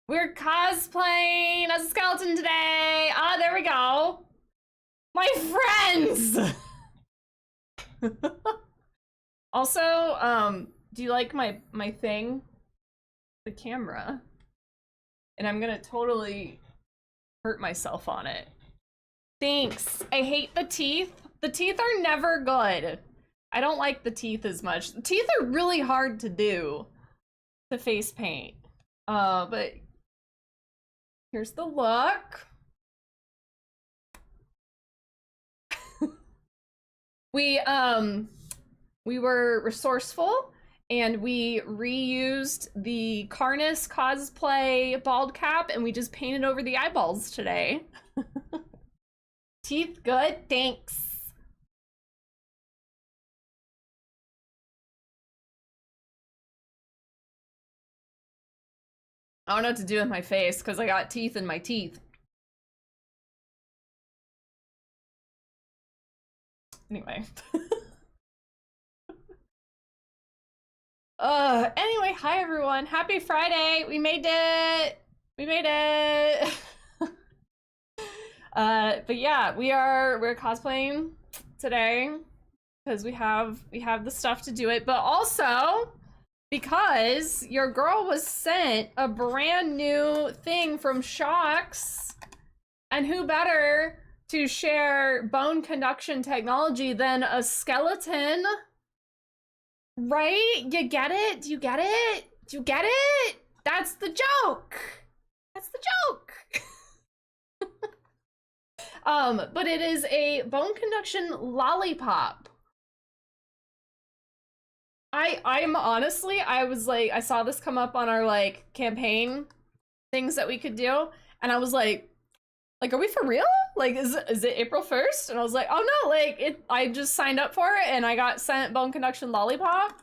We're cosplaying as a skeleton today. Ah, there we go. My friends. Also, do you like my thing? The camera. And I'm gonna totally hurt myself on it. Thanks. I hate the teeth. The teeth are never good. I don't like the teeth as much. The teeth are really hard to do. The face paint. But here's the look. We were resourceful and we reused the Carnus cosplay bald cap and we just painted over the eyeballs today. Teeth good? Thanks. I don't know what to do with my face because I got teeth in my teeth. Anyway. Anyway, hi everyone. Happy Friday. We made it. We made it. But yeah, we're cosplaying today because we have the stuff to do it, but also because your girl was sent a brand new thing from Shokz, and who better to share bone conduction technology than a skeleton? Right? You get it? Do you get it? Do you get it? That's the joke. That's the joke. But it is a bone conduction lollipop. I'm honestly, I was like, I saw this come up on our like campaign things that we could do, and I was like, are we for real? Like, is it April 1st? And I was like, oh no, like I just signed up for it and I got sent bone conduction lollipop.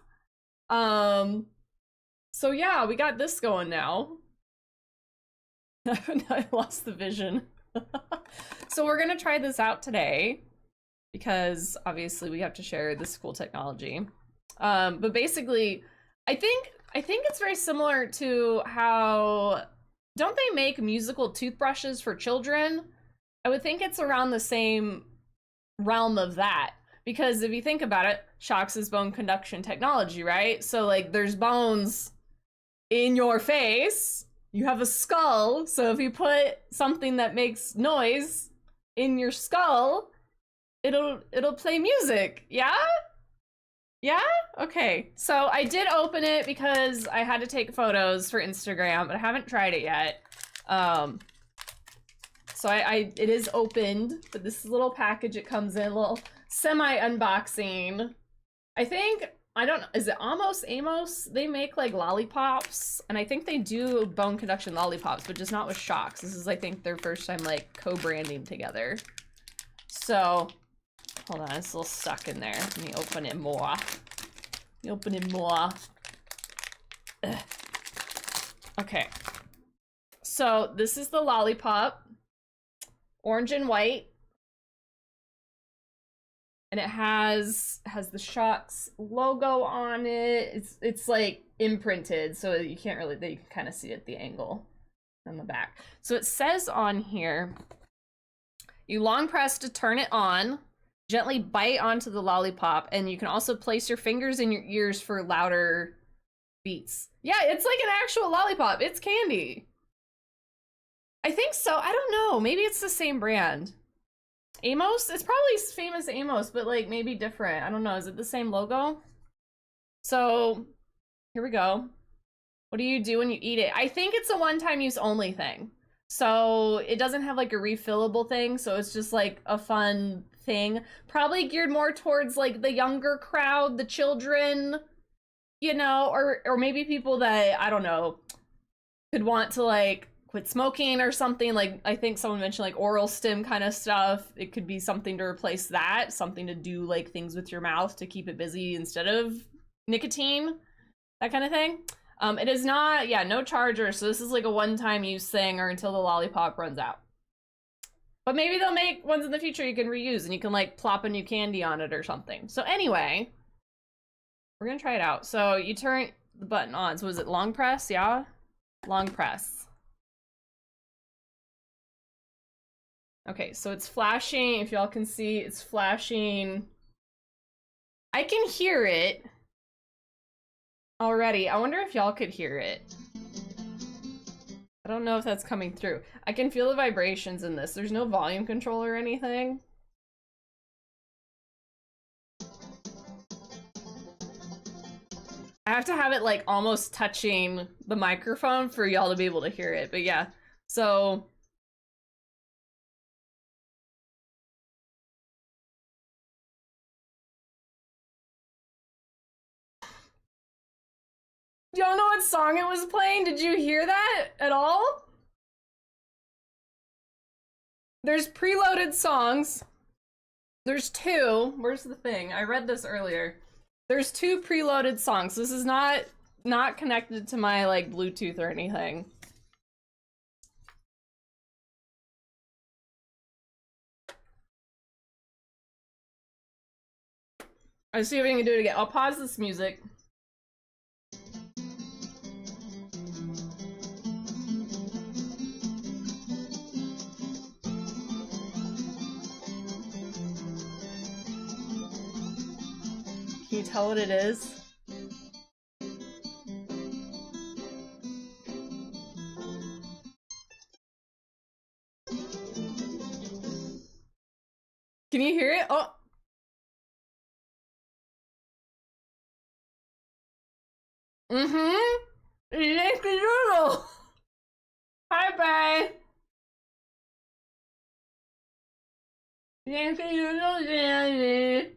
So yeah, we got this going now. I lost the vision. So we're gonna try this out today because obviously we have to share this cool technology. But basically, I think it's very similar to how, don't they make musical toothbrushes for children? I would think it's around the same realm of that. Because if you think about it, Shokz is bone conduction technology, right? So like there's bones in your face, you have a skull, so if you put something that makes noise in your skull, it'll play music, yeah? Yeah? Okay, so I did open it because I had to take photos for Instagram, but I haven't tried it yet. So it is opened, but this little package it comes in, a little semi-unboxing. I think, I don't know, is it Amos? They make like lollipops, and I think they do bone conduction lollipops, but just not with Shokz. This is, I think, their first time like co-branding together. So, hold on, it's a little stuck in there. Let me open it more. Ugh. Okay. So this is the lollipop. Orange and white. And it has the Shokz logo on it. It's like imprinted, so you can't really, you can kind of see it at the angle on the back. So it says on here, you long press to turn it on. Gently bite onto the lollipop, and you can also place your fingers in your ears for louder beats. Yeah, it's like an actual lollipop. It's candy. I think so. I don't know. Maybe it's the same brand. Amos? It's probably famous Amos, but like maybe different. I don't know. Is it the same logo? So here we go. What do you do when you eat it? I think it's a one-time use only thing. So it doesn't have like a refillable thing. So it's just like a fun thing, probably geared more towards like the younger crowd, the children, you know, or maybe people that, I don't know, could want to like quit smoking or something. Like I think someone mentioned like oral stim kind of stuff. It could be something to replace that, something to do like things with your mouth to keep it busy instead of nicotine, that kind of thing. It is not, yeah, no charger, so this is like a one-time use thing or until the lollipop runs out. But maybe they'll make ones in the future you can reuse and you can like plop a new candy on it or something. So anyway, we're gonna try it out. So you turn the button on. So is it long press? Yeah? Long press. Okay, so it's flashing. If y'all can see, it's flashing. I can hear it already. I wonder if y'all could hear it. I don't know if that's coming through. I can feel the vibrations in this. There's no volume control or anything. I have to have it like almost touching the microphone for y'all to be able to hear it. But yeah, so y'all know what song it was playing? Did you hear that at all? There's preloaded songs. There's two. Where's the thing? I read this earlier. There's two preloaded songs. This is not connected to my like Bluetooth or anything. I'll see if I can do it again. I'll pause this music. Can you tell what it is? Can you hear it? Oh. Yankee Doodle. Hi, bye. Yankee Doodle Dandy.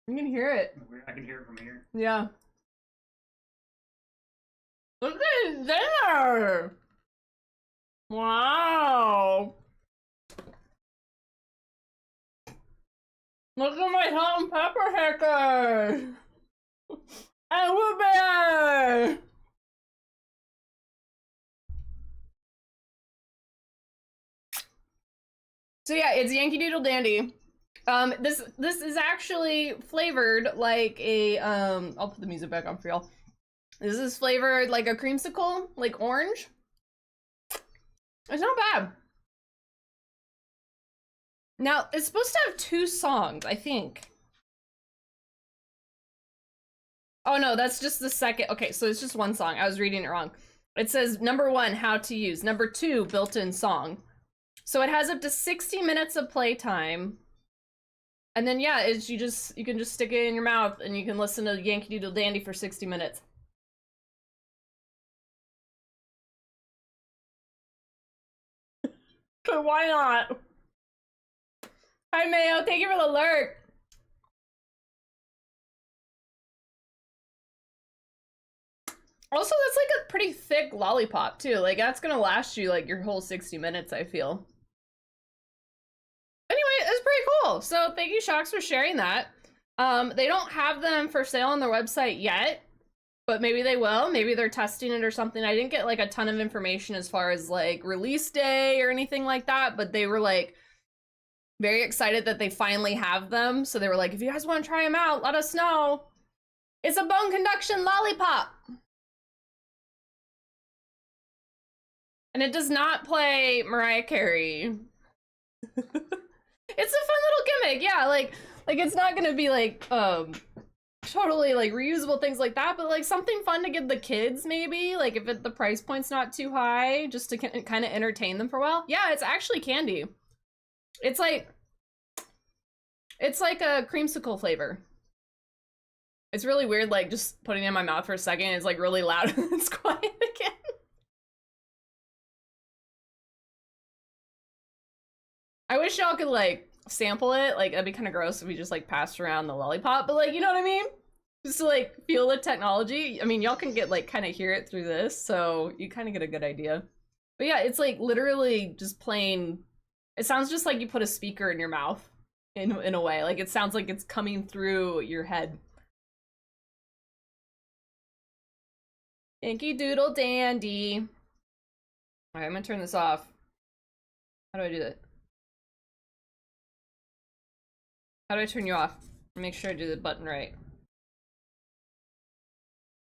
You can hear it. I can hear it from here. Yeah. Look at his dinner! Wow! Look at my salt and pepper haircut! And root beer! So yeah, it's Yankee Doodle Dandy. This is actually flavored like a I'll put the music back on for y'all. This is flavored like a creamsicle, like orange. It's not bad. Now, it's supposed to have 2 songs, I think. Oh no, that's just the second. Okay, so it's just 1 song. I was reading it wrong. It says number 1, how to use. Number 2, built-in song. So it has up to 60 minutes of playtime. And then yeah, it's you can just stick it in your mouth and you can listen to Yankee Doodle Dandy for 60 minutes. Why not? Hi Mayo, thank you for the alert. Also, that's like a pretty thick lollipop too. Like that's gonna last you like your whole 60 minutes, I feel. Anyway, it's pretty cool. So thank you, Shokz, for sharing that. They don't have them for sale on their website yet, but maybe they will. Maybe they're testing it or something. I didn't get like a ton of information as far as like release day or anything like that, but they were like very excited that they finally have them. So they were like, if you guys want to try them out, let us know. It's a bone conduction lollipop. And it does not play Mariah Carey. It's a fun little gimmick, yeah, like it's not gonna be like totally like reusable things like that, but like something fun to give the kids maybe, like if the price point's not too high, just to kind of entertain them for a while. Yeah, it's actually candy. It's like a creamsicle flavor. It's really weird, like just putting it in my mouth for a second, it's like really loud and it's quiet again. I wish y'all could like sample it, like that'd be kind of gross if we just like passed around the lollipop, but like, you know what I mean? Just to like feel the technology. I mean, y'all can get like kind of hear it through this, so you kind of get a good idea. But yeah, it's like literally just plain, it sounds just like you put a speaker in your mouth in a way. Like it sounds like it's coming through your head. Yankee Doodle Dandy. All right, I'm gonna turn this off. How do I do that? How do I turn you off? Make sure I do the button right.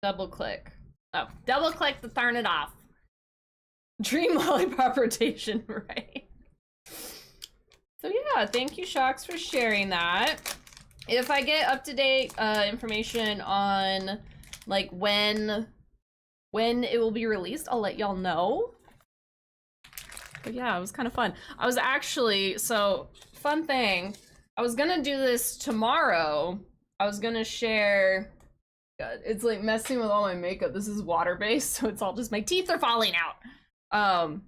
Double click. Oh, double click to turn it off. Dream lollipop rotation, right? So yeah, thank you, Shokz, for sharing that. If I get up-to-date information on like when it will be released, I'll let y'all know. But yeah, it was kind of fun. I was actually, so fun thing, I was gonna do this tomorrow. I was gonna share, God, it's like messing with all my makeup. This is water-based, so it's all just, my teeth are falling out. I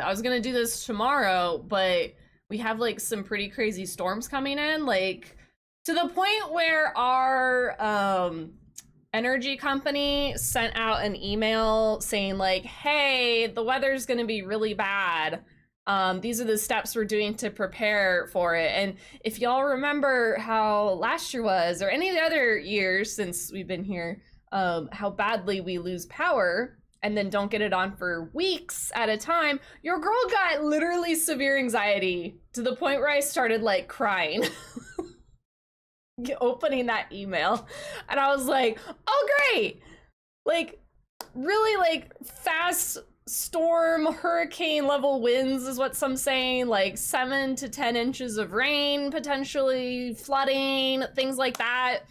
was gonna do this tomorrow, but we have like some pretty crazy storms coming in, like to the point where our energy company sent out an email saying like, hey, the weather's gonna be really bad. These are the steps we're doing to prepare for it. And if y'all remember how last year was, or any of the other years since we've been here, how badly we lose power and then don't get it on for weeks at a time, your girl got literally severe anxiety to the point where I started like crying. Opening that email, and I was like, oh great, like really like fast storm, hurricane level winds is what some saying, like 7 to 10 inches of rain, potentially flooding, things like that.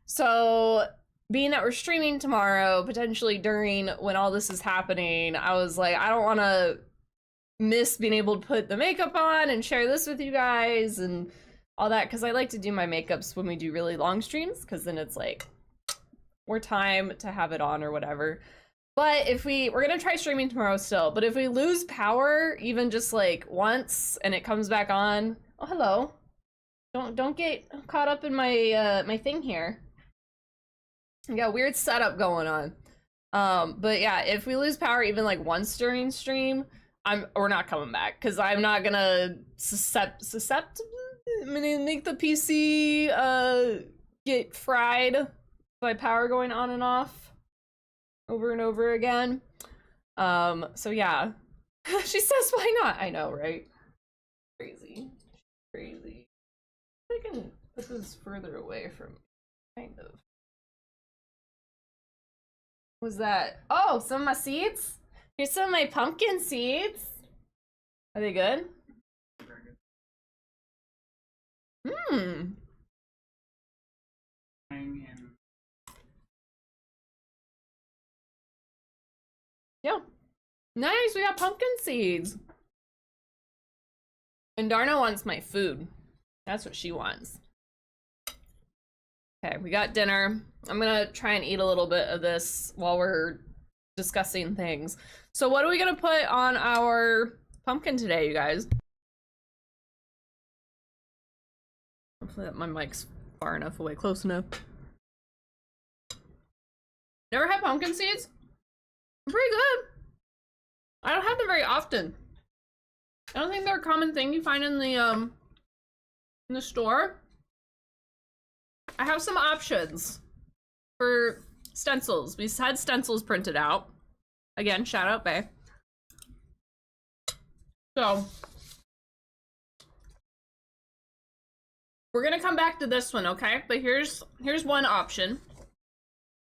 So being that we're streaming tomorrow, potentially during when all this is happening, I was like, I don't want to miss being able to put the makeup on and share this with you guys and all that, because I like to do my makeups when we do really long streams, because then it's like more time to have it on or whatever. But if we're gonna try streaming tomorrow still, but if we lose power even just like once and it comes back on, oh hello, don't get caught up in my my thing here. I got a weird setup going on. But yeah, if we lose power even like once during stream, we're not coming back, because I'm not gonna I'm gonna make the PC get fried by power going on and off over and over again. So yeah. She says, why not? I know, right? Crazy. Crazy. I can put this further away from me, kind of. What was that? Oh, some of my seeds? Here's some of my pumpkin seeds. Are they good? Hmm. Yeah. Nice, we got pumpkin seeds. And Darna wants my food. That's what she wants. Okay, we got dinner. I'm gonna try and eat a little bit of this while we're discussing things. So what are we gonna put on our pumpkin today, you guys? Hopefully that my mic's far enough away, close enough. Never had pumpkin seeds? They're pretty good. I don't have them very often. I don't think they're a common thing you find in the store. I have some options for stencils. We had stencils printed out. Again, shout out Bae. So we're gonna come back to this one, okay? But here's one option.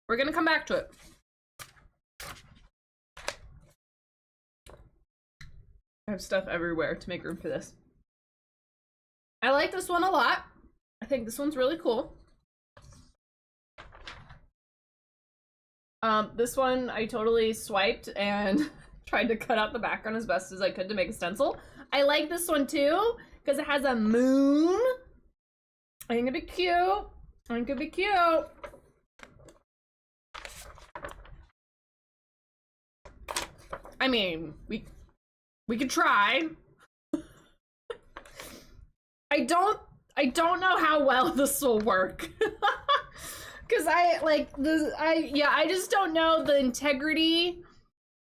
We're gonna come back to it. I have stuff everywhere to make room for this. I like this one a lot. I think this one's really cool. This one I totally swiped and tried to cut out the background as best as I could to make a stencil. I like this one too, because it has a moon. I think it'd be cute. I think it'd be cute. I mean, we could try. I don't know how well this will work. Cause I just don't know the integrity,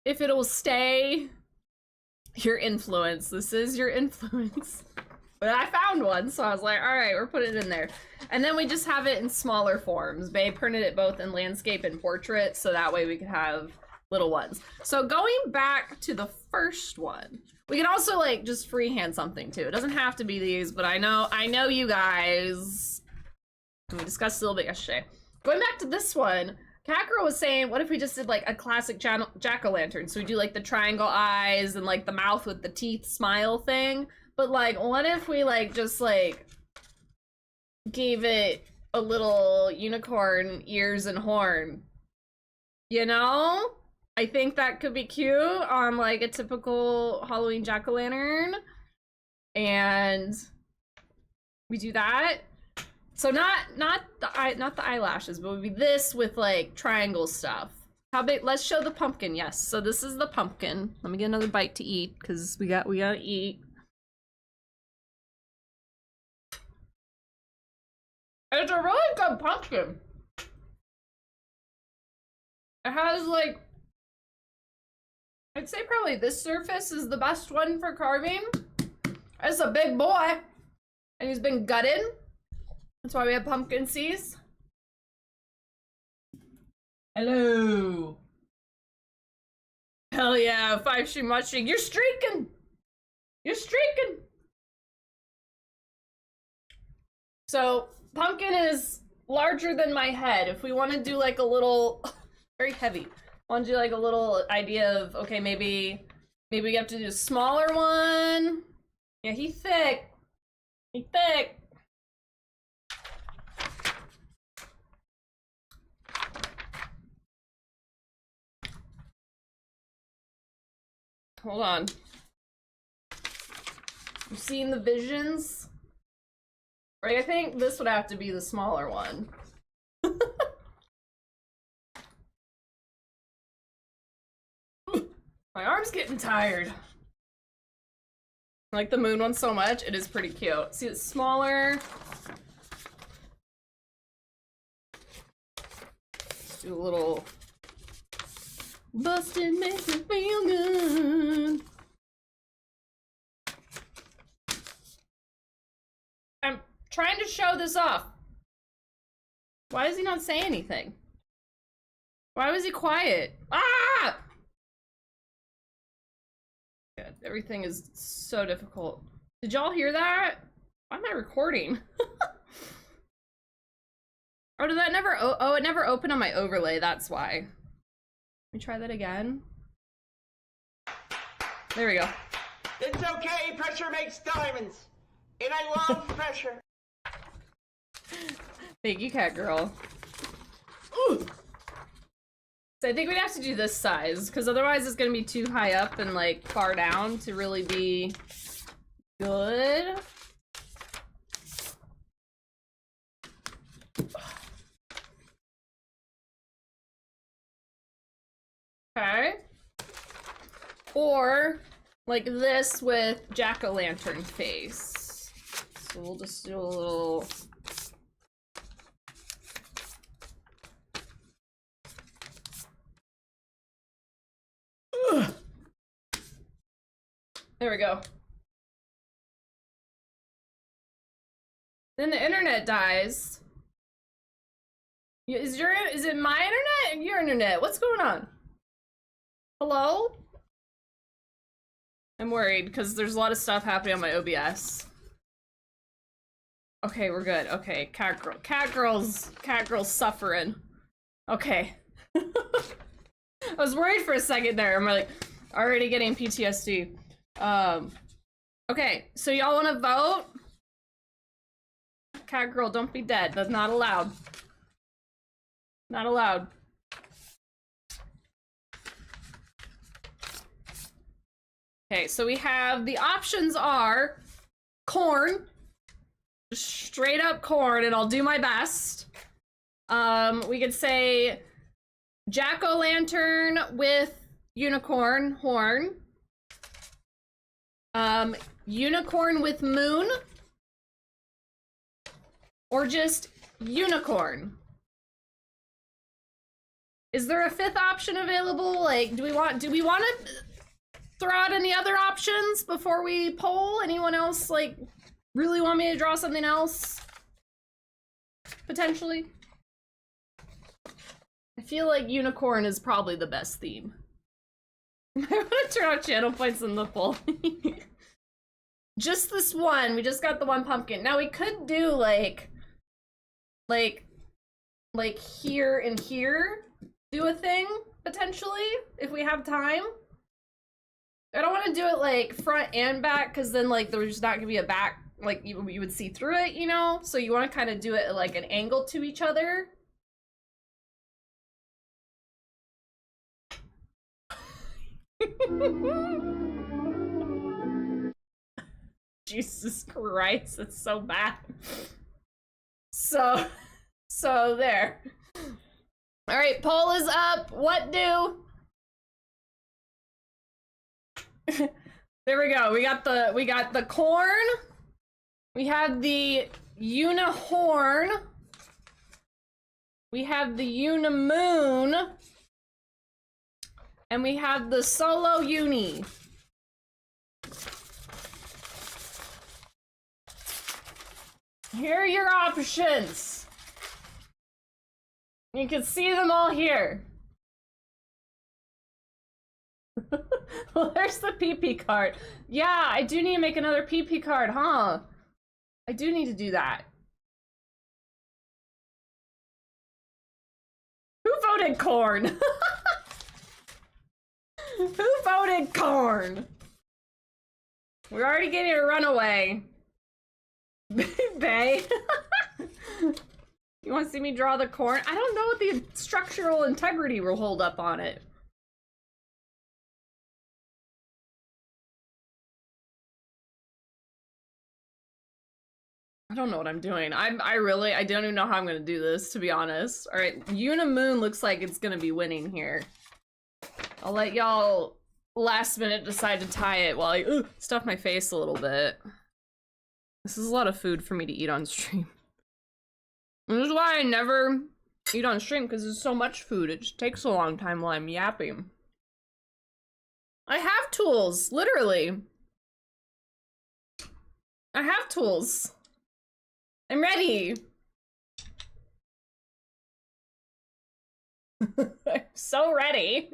if it'll stay. Your influence. This is your influence. But I found one, so I was like, all right, we're putting it in there. And then we just have it in smaller forms. Bae printed it both in landscape and portrait, so that way we could have little ones. So going back to the first one, we can also like just freehand something too. It doesn't have to be these, but I know you guys, we discussed a little bit yesterday. Going back to this one, Catgirl was saying, what if we just did like a classic jack-o'-lantern? So we do like the triangle eyes and like the mouth with the teeth smile thing. But like, what if we like just like gave it a little unicorn ears and horn? You know? I think that could be cute on like a typical Halloween jack-o'-lantern. And we do that. So not the eyelashes, but it would be this with like triangle stuff. How big? Let's show the pumpkin. Yes. So this is the pumpkin. Let me get another bite to eat because we gotta eat. It's a really good pumpkin. It has like, I'd say probably this surface is the best one for carving. It's a big boy, and he's been gutted. That's why we have pumpkin seeds. Hello. Hell yeah, 5 stream watching. You're streaking. You're streaking. So pumpkin is larger than my head. If we want to do like a little, very heavy. Want to do like a little idea of, okay, maybe we have to do a smaller one. Yeah, he thick. He thick. Hold on. You seen the visions? Right, I think this would have to be the smaller one. My arm's getting tired. I like the moon one so much, it is pretty cute. See, it's smaller. Let's do a little busted makes me feel good. I'm trying to show this off. Why does he not say anything? Why was he quiet? Ah! God, everything is so difficult. Did y'all hear that? Why am I recording? Oh, did that never oh, it never opened on my overlay, that's why. Let me try that again. There we go. It's okay, pressure makes diamonds. And I love pressure. Thank you, cat girl. Ooh. So I think we'd have to do this size, because otherwise it's gonna be too high up and like far down to really be good. Okay. Or like this with jack-o'-lantern face. So we'll just do a little. Ugh. There we go. Then the internet dies. Is it my internet or your internet? What's going on? Hello? I'm worried because there's a lot of stuff happening on my OBS. Okay, we're good. Okay, cat girl's suffering. Okay. I was worried for a second there. I'm like already getting PTSD. Okay, so y'all want to vote? Cat girl, don't be dead. That's not allowed. Not allowed. Okay, so we have the options are corn, just straight up corn, and I'll do my best. We could say jack-o'-lantern with unicorn horn, unicorn with moon, or just unicorn. Is there a fifth option available? Like, do we want to throw out any other options before we poll? Anyone else like really want me to draw something else? Potentially. I feel like unicorn is probably the best theme. I want to turn out channel points in the poll. Just this one. We just got the one pumpkin. Now we could do like here and here. do a thing, potentially, if we have time. I don't want to do it, like, front and back, because then, like, there's not going to be a back, like, you would see through it, you know? So you want to kind of do it at, like, an angle to each other. Jesus Christ, that's so bad. So there. All right, poll is up. What do? There we go. We got the corn. We have the unihorn. We have the unimoon. And we have the solo uni. Here are your options. You can see them all here. Well, there's the PP card. Yeah, I do need to make another PP card, huh? I do need to do that. Who voted corn? Who voted corn? We're already getting a runaway. Bay. You want to see me draw the corn? I don't know what the structural integrity will hold up on it. I don't know what I'm doing. I don't even know how I'm gonna do this, to be honest. All right, Unimoon looks like it's gonna be winning here. I'll let y'all last minute decide to tie it while I stuff my face a little bit. This is a lot of food for me to eat on stream. This is why I never eat on stream, because there's so much food. It just takes a long time while I'm yapping. I have tools, literally. I have tools. I'm ready. I'm so ready.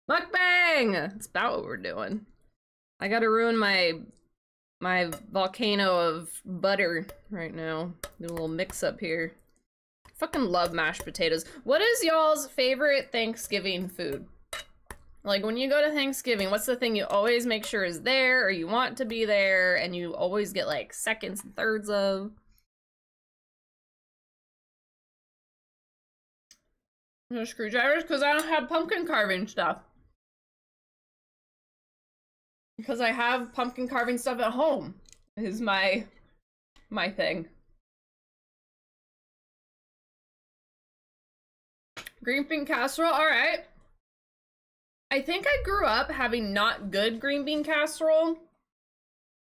Mukbang! That's about what we're doing. I gotta ruin my volcano of butter right now. Do a little mix up here. Fucking love mashed potatoes. What is y'all's favorite Thanksgiving food? Like, when you go to Thanksgiving, what's the thing you always make sure is there, or you want to be there, and you always get, like, seconds and thirds of? No screwdrivers, because I don't have pumpkin carving stuff. Because I have pumpkin carving stuff at home, is my thing. Green bean casserole, alright. I think I grew up having not good green bean casserole,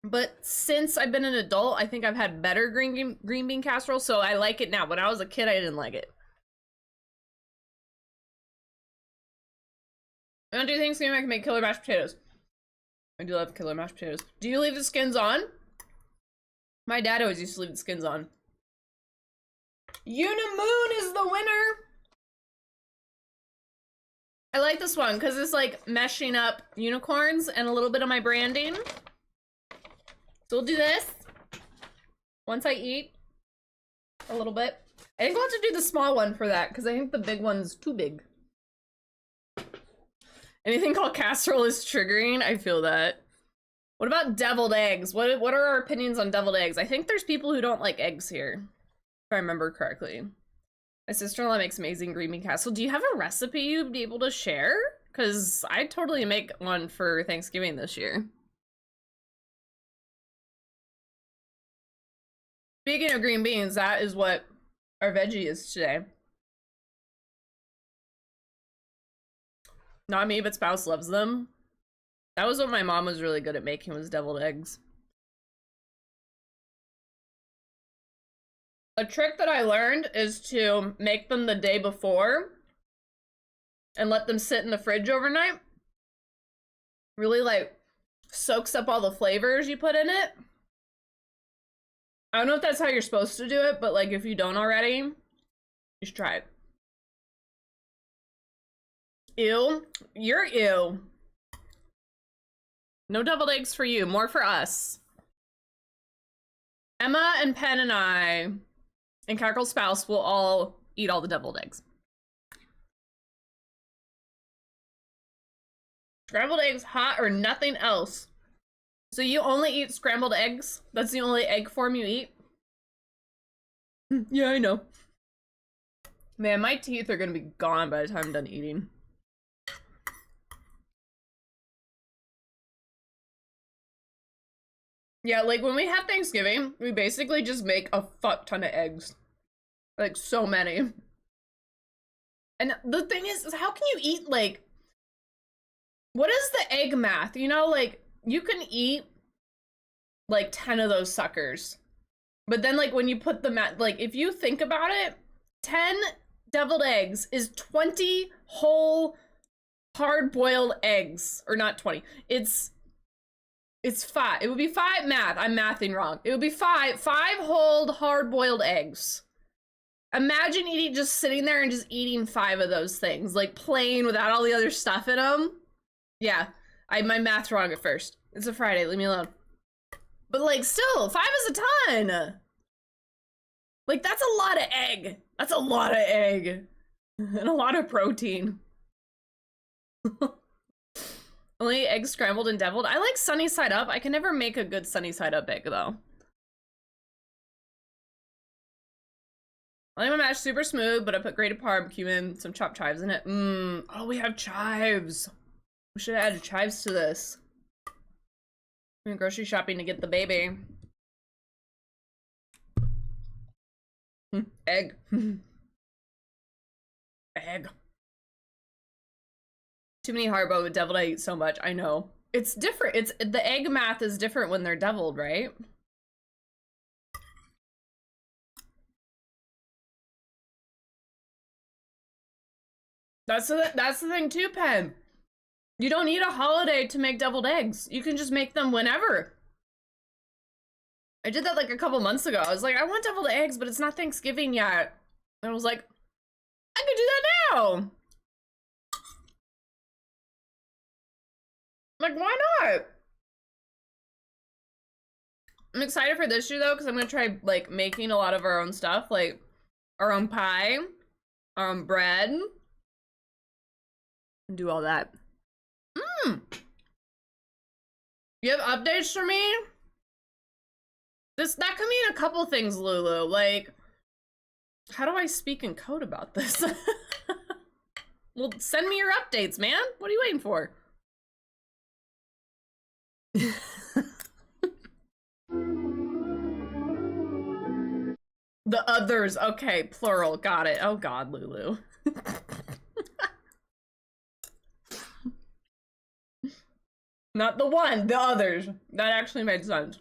but since I've been an adult, I think I've had better green bean casserole, so I like it now. When I was a kid, I didn't like it. I don't do Thanksgiving, I can make killer mashed potatoes. I do love killer mashed potatoes. Do you leave the skins on? My dad always used to leave the skins on. Unimoon is the winner! I like this one because it's like meshing up unicorns and a little bit of my branding. So we'll do this once I eat a little bit. I think I'll have to do the small one for that because I think the big one's too big. Anything called casserole is triggering. I feel that. What about deviled eggs? What are our opinions on deviled eggs? I think there's people who don't like eggs here, if I remember correctly. My sister-in-law makes amazing green bean casserole. Do you have a recipe you'd be able to share? Because I'd totally make one for Thanksgiving this year. Speaking of green beans, that is what our veggie is today. Not me, but spouse loves them. That was what my mom was really good at making, was deviled eggs. A trick that I learned is to make them the day before and let them sit in the fridge overnight. Really, like, soaks up all the flavors you put in it. I don't know if that's how you're supposed to do it, but, like, if you don't already, you should try it. Ew. You're ew. No deviled eggs for you, more for us. Emma and Penn and I and Cackle's spouse will all eat all the deviled eggs. Scrambled eggs, hot or nothing else. So you only eat scrambled eggs? That's the only egg form you eat? Yeah, I know. Man, my teeth are gonna be gone by the time I'm done eating. Yeah, like when we have Thanksgiving, we basically just make a fuck ton of eggs. Like so many. And the thing is how can you eat like, what is the egg math? You know, like you can eat like 10 of those suckers. But then like when you put the math, like if you think about it, 10 deviled eggs is 20 whole hard-boiled eggs. Or not 20. It's 5. It would be 5 math. I'm mathing wrong. It would be 5 whole hard-boiled eggs. Imagine eating, just sitting there and just eating 5 of those things, like plain without all the other stuff in them. Yeah, my math's wrong at first. It's a Friday, leave me alone. But like still, 5 is a ton. Like that's a lot of egg. That's a lot of egg. And a lot of protein. Only eggs scrambled and deviled. I like sunny side up. I can never make a good sunny side up egg though. I like my mash super smooth, but I put grated parm, cumin, some chopped chives in it. Oh, we have chives. We should have added chives to this. I'm grocery shopping to get the baby. Egg. Egg. Too many hard-boiled with deviled. I eat so much. I know. It's different. It's the egg math is different when they're deviled, right? That's the thing too, Pen. You don't need a holiday to make deviled eggs. You can just make them whenever. I did that like a couple months ago. I was like, I want deviled eggs, but it's not Thanksgiving yet. And I was like, I could do that now. Like, why not? I'm excited for this year though, because I'm gonna try like making a lot of our own stuff, like our own pie, our own bread, and do all that. You have updates for me? That could mean a couple things, Lulu. Like, how do I speak in code about this? Well, send me your updates, man. What are you waiting for? The others. Okay, plural. Got it. Oh god, Lulu. Not the one, the others. That actually made sense.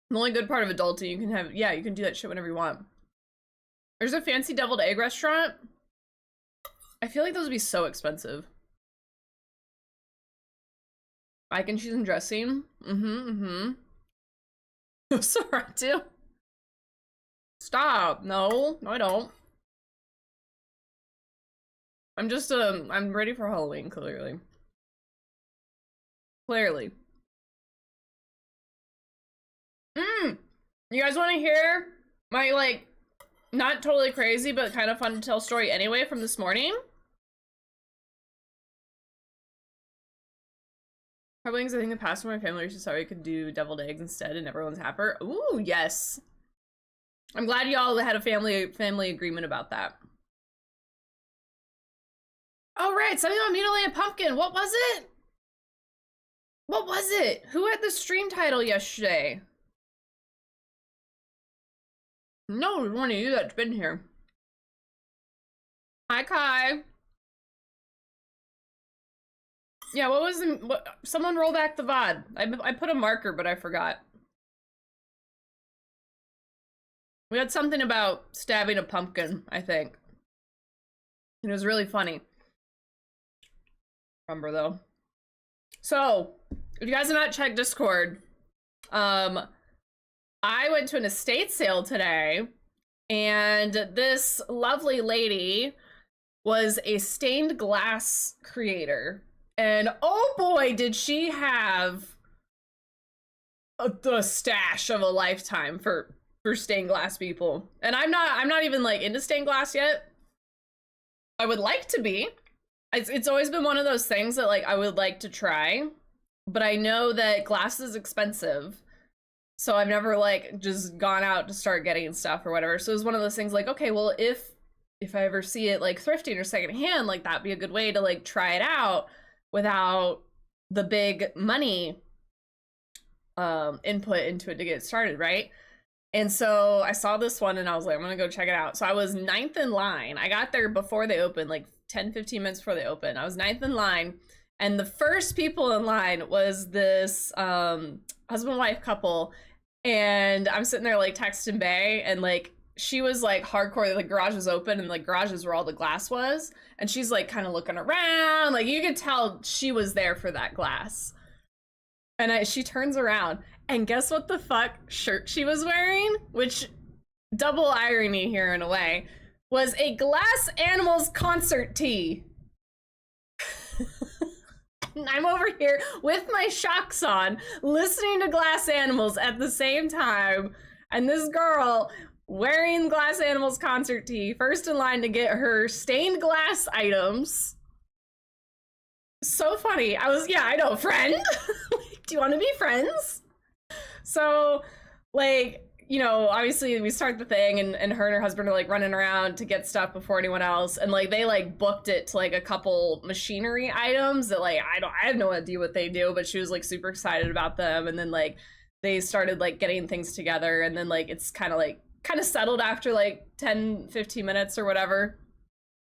The only good part of adulting, you can have, yeah, you can do that shit whenever you want. There's a fancy deviled egg restaurant. I feel like those would be so expensive. Mac and cheese and dressing. Sorry, too. Stop. No, I don't. I'm just, I'm ready for Halloween, clearly. Clearly. You guys want to hear my, like, not totally crazy, but kind of fun to tell story anyway from this morning? Probably because I think the past when my family was just sorry I could do deviled eggs instead and everyone's happier. Ooh, yes. I'm glad y'all had a family agreement about that. Oh, right, something about Mutilated Pumpkin. What was it? What was it? Who had the stream title yesterday? No, there's one of you that's been here. Hi, Kai. Yeah, what was the, someone roll back the VOD. I put a marker, but I forgot. We had something about stabbing a pumpkin, I think. It was really funny. Remember though. So, if you guys have not checked Discord, I went to an estate sale today, and this lovely lady was a stained glass creator. And oh boy, did she have the stash of a lifetime for for stained glass people. And I'm not even like into stained glass yet. I would like to be. It's always been one of those things that like I would like to try, but I know that glass is expensive. So I've never like just gone out to start getting stuff or whatever. So it was one of those things like, okay, well, if I ever see it like thrifting or secondhand, like that'd be a good way to like try it out without the big money input into it to get started, right? And so I saw this one and I was like, I'm gonna go check it out. So I was 9th in line. I got there before they opened, like 10-15 minutes before they opened. I was 9th in line, and the first people in line was this husband-wife couple, and I'm sitting there like texting Bae, and like she was like hardcore, the garage was open and like garage is where all the glass was, and she's like kind of looking around, like you could tell she was there for that glass. And she turns around, and guess what the fuck shirt she was wearing, which double irony here in a way, was a Glass Animals concert tee. I'm over here with my Shokz on, listening to Glass Animals at the same time, and this girl wearing Glass Animals concert tee, first in line to get her stained glass items. So funny. I was, yeah, I know, friend. Do you want to be friends? So, like, you know, obviously we start the thing, and her and her husband are like running around to get stuff before anyone else, and like they like booked it to like a couple machinery items that like I have no idea what they do, but she was like super excited about them. And then like they started like getting things together, and then like it's kind of settled after like 10-15 minutes or whatever,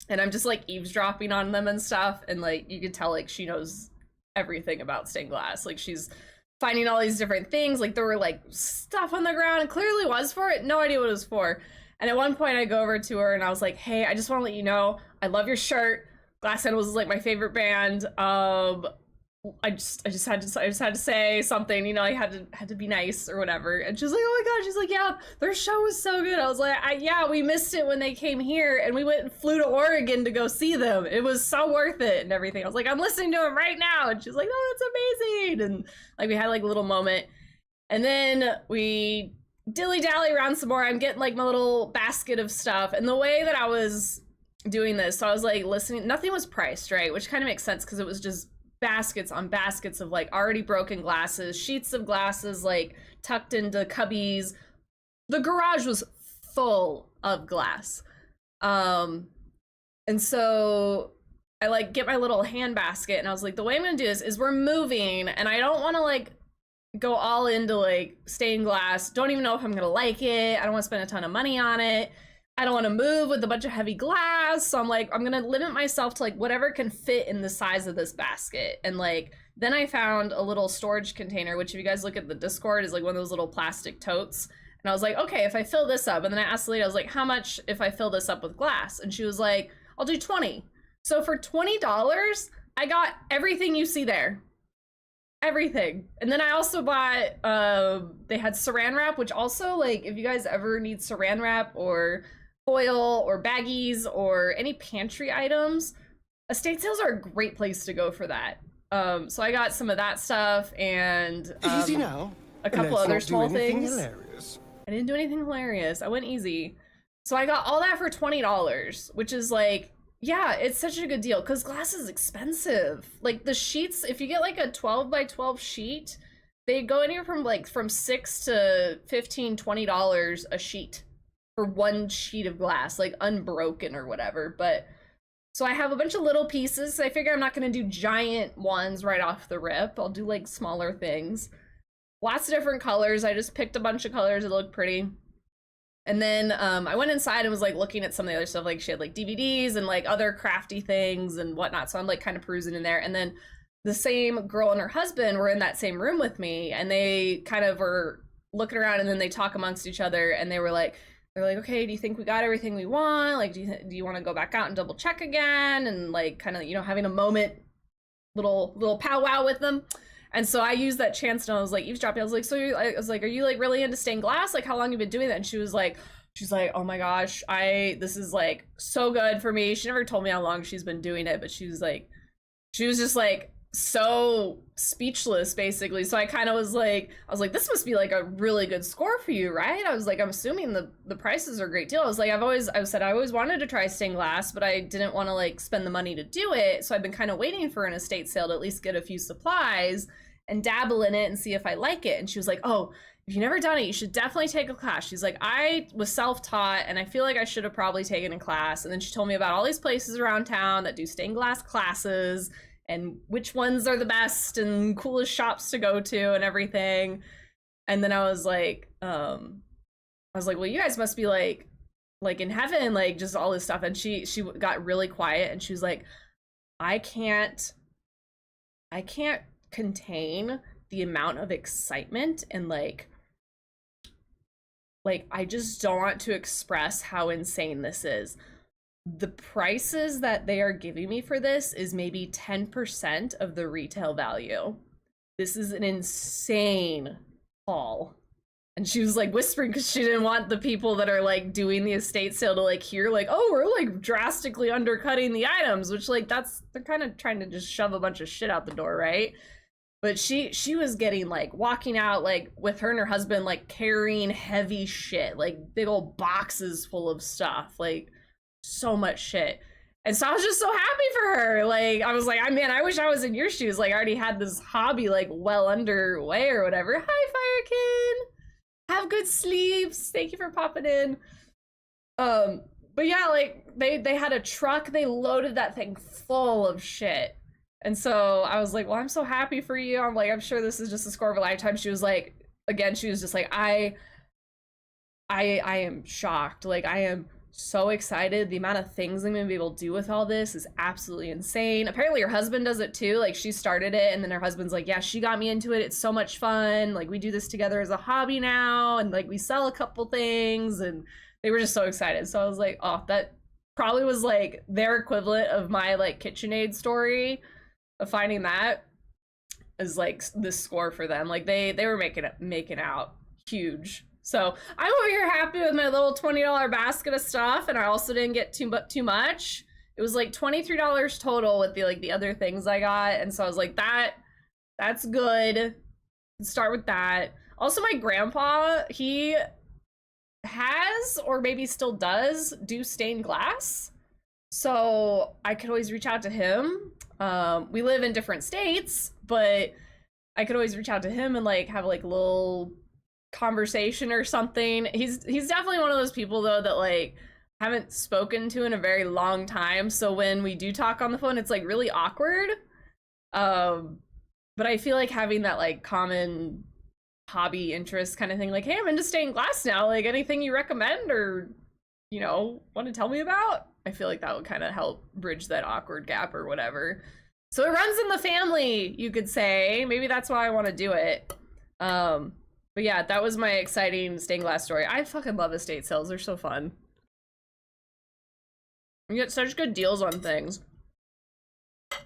and I'm just like eavesdropping on them and stuff, and like you could tell like she knows everything about stained glass. Like she's finding all these different things, like there were like stuff on the ground, and clearly was for it, no idea what it was for. And at one point I go over to her and I was like, hey, I just want to let you know I love your shirt. Glass Animals is like my favorite band. I just had to say something, you know, I had to be nice or whatever. And she's like, oh my god, she's like, yeah, their show was so good. I was like, yeah, we missed it when they came here, and we went and flew to Oregon to go see them. It was so worth it and everything. I was like, I'm listening to them right now. And she's like, oh, that's amazing. And like we had like a little moment, and then we dilly-dally around some more. I'm getting like my little basket of stuff, and the way that I was doing this, so I was like listening, nothing was priced, right? Which kind of makes sense because it was just baskets on baskets of like already broken glasses, sheets of glasses like tucked into cubbies. The garage was full of glass. And so I like get my little hand basket, and I was like, the way I'm gonna do this is we're moving, and I don't want to like go all into like stained glass. Don't even know if I'm gonna like it. I don't want to spend a ton of money on it. I don't want to move with a bunch of heavy glass. So I'm like, I'm going to limit myself to like whatever can fit in the size of this basket. And like, then I found a little storage container, which if you guys look at the Discord is like one of those little plastic totes. And I was like, okay, if I fill this up, and then I asked the lady, I was like, how much if I fill this up with glass? And she was like, I'll do 20. So for $20, I got everything you see there. Everything. And then I also bought, they had saran wrap, which also like, if you guys ever need saran wrap or foil or baggies or any pantry items, estate sales are a great place to go for that. So I got some of that stuff, and easy now. A couple other small things. Hilarious. I didn't do anything hilarious. I went easy. So I got all that for $20, which is like, yeah, it's such a good deal because glass is expensive. Like the sheets, if you get like a 12 by 12 sheet, they go anywhere from like from $6 to $15-$20 a sheet for one sheet of glass, like unbroken or whatever. But so I have a bunch of little pieces. So I figure I'm not going to do giant ones right off the rip. I'll do like smaller things. Lots of different colors. I just picked a bunch of colors that look pretty. And then I went inside and was like looking at some of the other stuff. Like she had like DVDs and like other crafty things and whatnot. So I'm like kind of perusing in there. And then the same girl and her husband were in that same room with me, and they kind of were looking around, and then they talk amongst each other, and they're like, okay, do you think we got everything we want? Like, do you want to go back out and double check again? And like kind of, you know, having a moment, little powwow with them. And so I used that chance, and I was like eavesdropping. I was like, are you like really into stained glass? Like, how long have you been doing that? And she's like, oh my gosh, this is like so good for me. She never told me how long she's been doing it, but she was just like, so speechless basically. So I kind of was like, this must be like a really good score for you, right? I was like, I'm assuming the prices are a great deal. I was like, I said I always wanted to try stained glass, but I didn't want to like spend the money to do it. So I've been kind of waiting for an estate sale to at least get a few supplies and dabble in it and see if I like it. And she was like, oh, if you've never done it, you should definitely take a class. She's like, I was self-taught and I feel like I should have probably taken a class. And then she told me about all these places around town that do stained glass classes and which ones are the best and coolest shops to go to and everything. And then I was like, well, you guys must be like in heaven, like just all this stuff. And she got really quiet and she was like, I can't contain the amount of excitement and like I just don't want to express how insane this is. The prices that they are giving me for this is maybe 10% of the retail value. This is an insane haul. And she was like whispering because she didn't want the people that are like doing the estate sale to like hear like, oh, we're like drastically undercutting the items, which like they're kind of trying to just shove a bunch of shit out the door, right? But she was getting like walking out like with her and her husband like carrying heavy shit, like big old boxes full of stuff, like so much shit. And so I was just so happy for her. Like I was like, I wish I was in your shoes. Like I already had this hobby like well underway or whatever. Hi, Firekin. Have good sleeps. Thank you for popping in. But yeah, like they had a truck. They loaded that thing full of shit. And so I was like, well, I'm so happy for you. I'm like, I'm sure this is just a score of a lifetime. She was like, again, she was just like, I am shocked. Like I am so excited. The amount of things I'm gonna be able to do with all this is absolutely insane. Apparently her husband does it too. Like she started it and then her husband's like, yeah, she got me into it. It's so much fun. Like we do this together as a hobby now and like we sell a couple things and they were just so excited. So I was like, oh, that probably was like their equivalent of my like KitchenAid story of finding that is like this score for them. Like they were making out huge. So I'm over here happy with my little $20 basket of stuff, and I also didn't get too much. It was like $23 total with the other things I got, and so I was like, that's good. Let's start with that. Also, my grandpa, he has or maybe still does do stained glass, so I could always reach out to him. We live in different states, but I could always reach out to him and like have like a little conversation or something. He's definitely one of those people though that like haven't spoken to in a very long time, so when we do talk on the phone it's like really awkward. But I feel like having that like common hobby interest kind of thing, like, hey, I'm into stained glass now, like anything you recommend or want to tell me about, I feel like that would kind of help bridge that awkward gap or whatever. So it runs in the family, you could say. Maybe that's why I want to do it. But yeah, that was my exciting stained glass story. I fucking love estate sales. They're so fun. You get such good deals on things.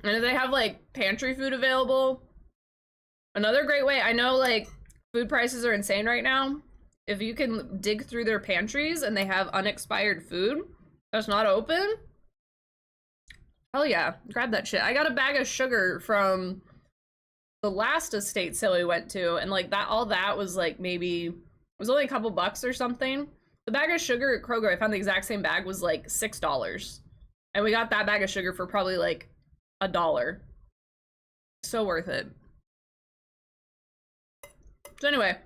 And if they have like pantry food available, another great way, I know like food prices are insane right now. If you can dig through their pantries and they have unexpired food that's not open, hell yeah, grab that shit. I got a bag of sugar from the last estate sale we went to, and like all that was like maybe, it was only a couple bucks or something. The bag of sugar at Kroger, I found the exact same bag, was like $6. And we got that bag of sugar for probably like $1. So worth it. So anyway,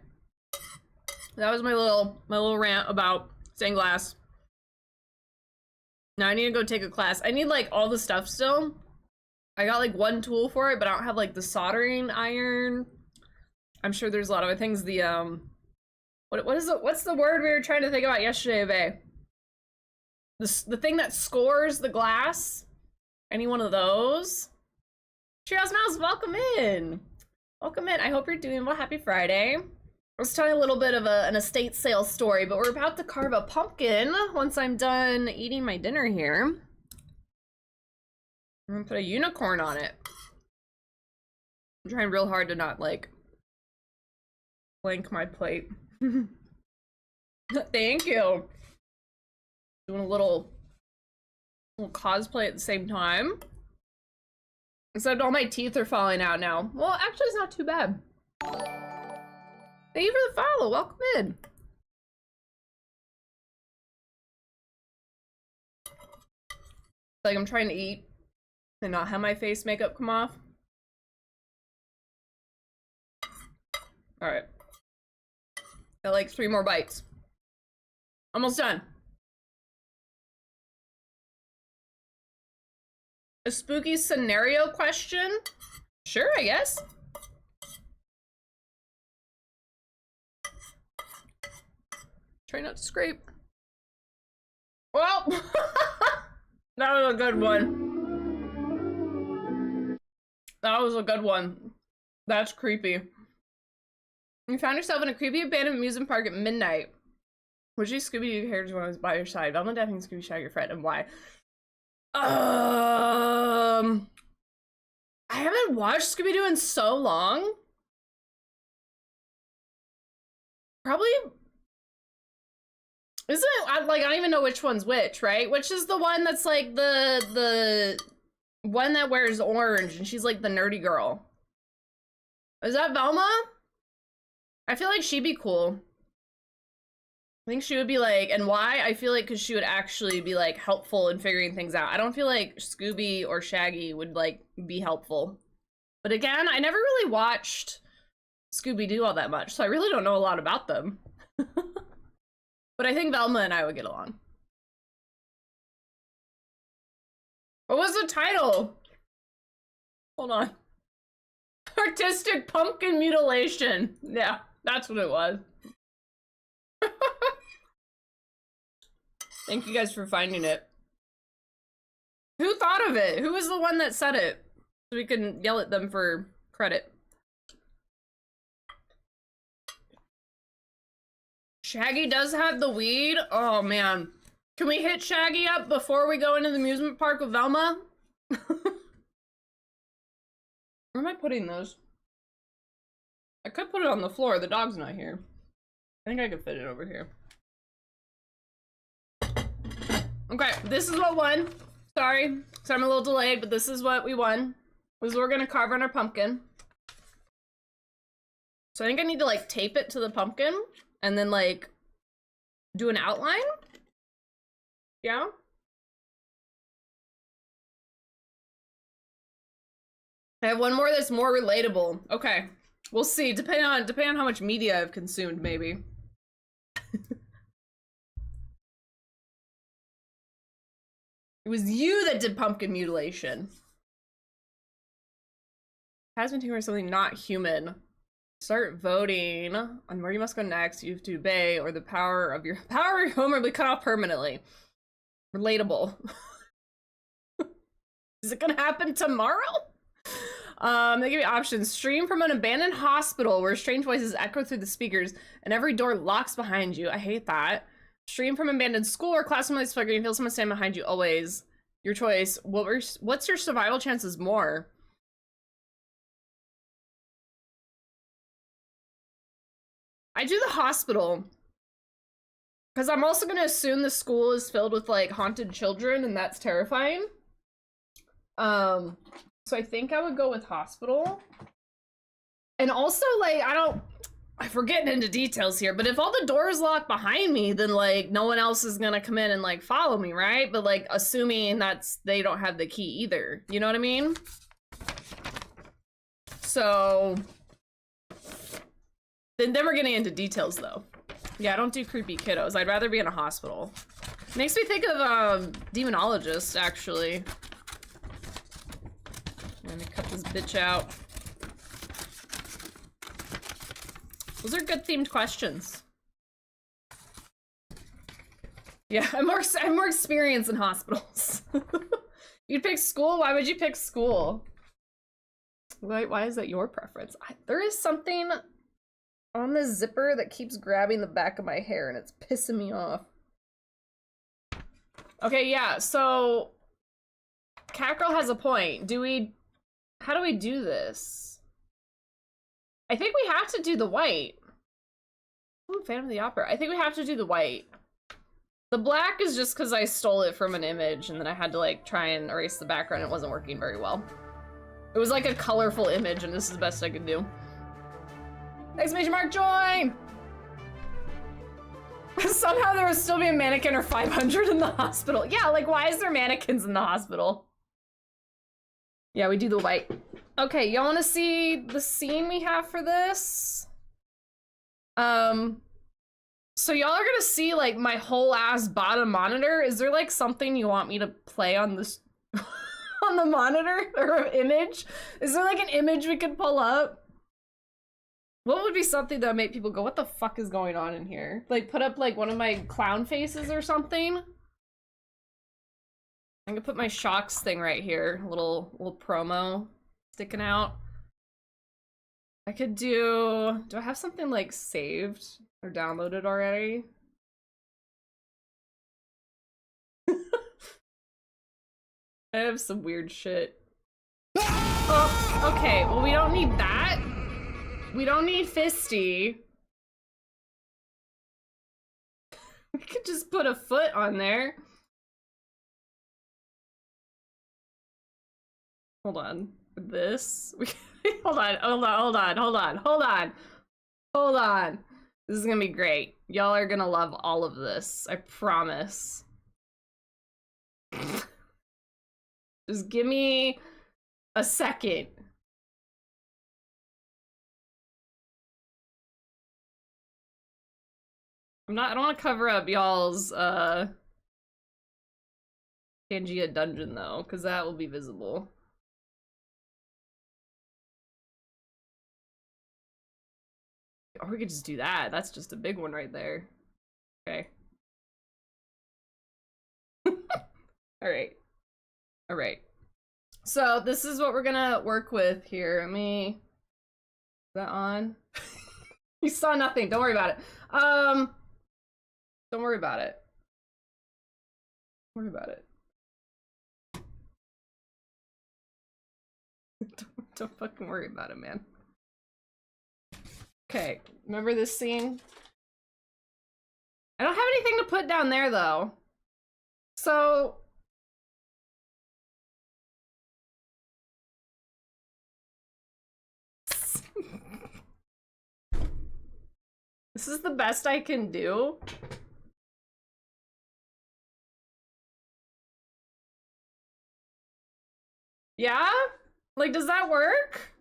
that was my little rant about stained glass. Now I need to go take a class. I need like all the stuff still. I got like one tool for it, but I don't have like the soldering iron. I'm sure there's a lot of other things. The what's the word we were trying to think about yesterday, babe? The thing that scores the glass. Any one of those? Treehouse Mouse, welcome in. Welcome in. I hope you're doing well. Happy Friday. I was telling a little bit of an estate sale story, but we're about to carve a pumpkin once I'm done eating my dinner here. I'm gonna put a unicorn on it. I'm trying real hard to not like blank my plate. Thank you. Doing a little cosplay at the same time. Except all my teeth are falling out now. Well, actually, it's not too bad. Thank you for the follow. Welcome in. Like, I'm trying to eat and not have my face makeup come off. All right. Got like 3 more bites. Almost done. A spooky scenario question? Sure, I guess. Try not to scrape. Well, that was a good one. That was a good one. That's creepy. You found yourself in a creepy abandoned amusement park at midnight. Which of Scooby-Doo characters when I was by your side? Velma, Daphne, Scooby, Shaggy, your friend, and why? I haven't watched Scooby-Doo in so long. Probably. Isn't it, like, I don't even know which one's which, right? Which is the one that's like the one that wears orange and she's like the nerdy girl. Is that Velma? I feel like she'd be cool. I think she would be like, and why? I feel like because she would actually be like helpful in figuring things out. I don't feel like Scooby or Shaggy would like be helpful. But again, I never really watched Scooby-Doo all that much, so I really don't know a lot about them. But I think Velma and I would get along. What was the title? Hold on. Artistic pumpkin mutilation. Yeah, that's what it was. Thank you guys for finding it. Who thought of it? Who was the one that said it? So we can yell at them for credit. Shaggy does have the weed? Oh man. Can we hit Shaggy up before we go into the amusement park with Velma? Where am I putting those? I could put it on the floor. The dog's not here. I think I could fit it over here. Okay, this is what won. Sorry, so I'm a little delayed, but this is what we won. This is what we're gonna carve on our pumpkin. So I think I need to like tape it to the pumpkin and then like do an outline. Yeah. I have one more that's more relatable. Okay, we'll see. Depending on how much media I've consumed, maybe. It was you that did pumpkin mutilation. Has been or something not human. Start voting on where you must go next. You have to obey, or the power of your home will be cut off permanently. Relatable. Is it gonna happen tomorrow? They give you options. Stream from an abandoned hospital where strange voices echo through the speakers and every door locks behind you. I hate that. Stream from abandoned school or classroom like flickering. You feel someone standing behind you always. Your choice. What's your survival chances more? I do the hospital. Because I'm also going to assume the school is filled with like haunted children and that's terrifying. So I think I would go with hospital. And also like, we're getting into details here, but if all the doors lock behind me, then like no one else is gonna come in and like follow me, right? But like assuming they don't have the key either, you know what I mean? So then we're getting into details though. Yeah, I don't do creepy kiddos. I'd rather be in a hospital. Makes me think of demonologist actually. Let me cut this bitch out. Those are good themed questions. Yeah, I'm more experienced in hospitals. You'd pick school? Why would you pick school? Why is that your preference? There is something on the zipper that keeps grabbing the back of my hair and it's pissing me off. Okay, yeah, so Catgirl has a point. How do we do this? I think we have to do the white. Ooh, Phantom of the Opera. I think we have to do the white. The black is just because I stole it from an image and then I had to like try and erase the background. It wasn't working very well. It was like a colorful image, and this is the best I could do. Exclamation mark join! Somehow there will still be a mannequin or 500 in the hospital. Yeah, like why is there mannequins in the hospital? Yeah, we do the white. Okay, y'all wanna see the scene we have for this? So y'all are gonna see like my whole ass bottom monitor. Is there like something you want me to play on this on the monitor or image? Is there like an image we could pull up? What would be something that would make people go, what the fuck is going on in here? Like put up like one of my clown faces or something? I'm gonna put my Shokz thing right here. Little promo sticking out. I could do I have something like saved or downloaded already? I have some weird shit. Oh, okay, well we don't need that. We don't need Fisty. We could just put a foot on there. Hold on. This? Hold on. This is gonna be great. Y'all are gonna love all of this. I promise. Just give me a second. I don't want to cover up y'all's Pangea dungeon though, because that will be visible. Or we could just do that. That's just a big one right there. Okay. All right. So this is what we're gonna work with here. Let me. Is that on? You saw nothing. Don't worry about it. Don't worry about it. Don't worry about it. Don't fucking worry about it, man. Okay, remember this scene? I don't have anything to put down there though. So this is the best I can do. Yeah? Like, does that work?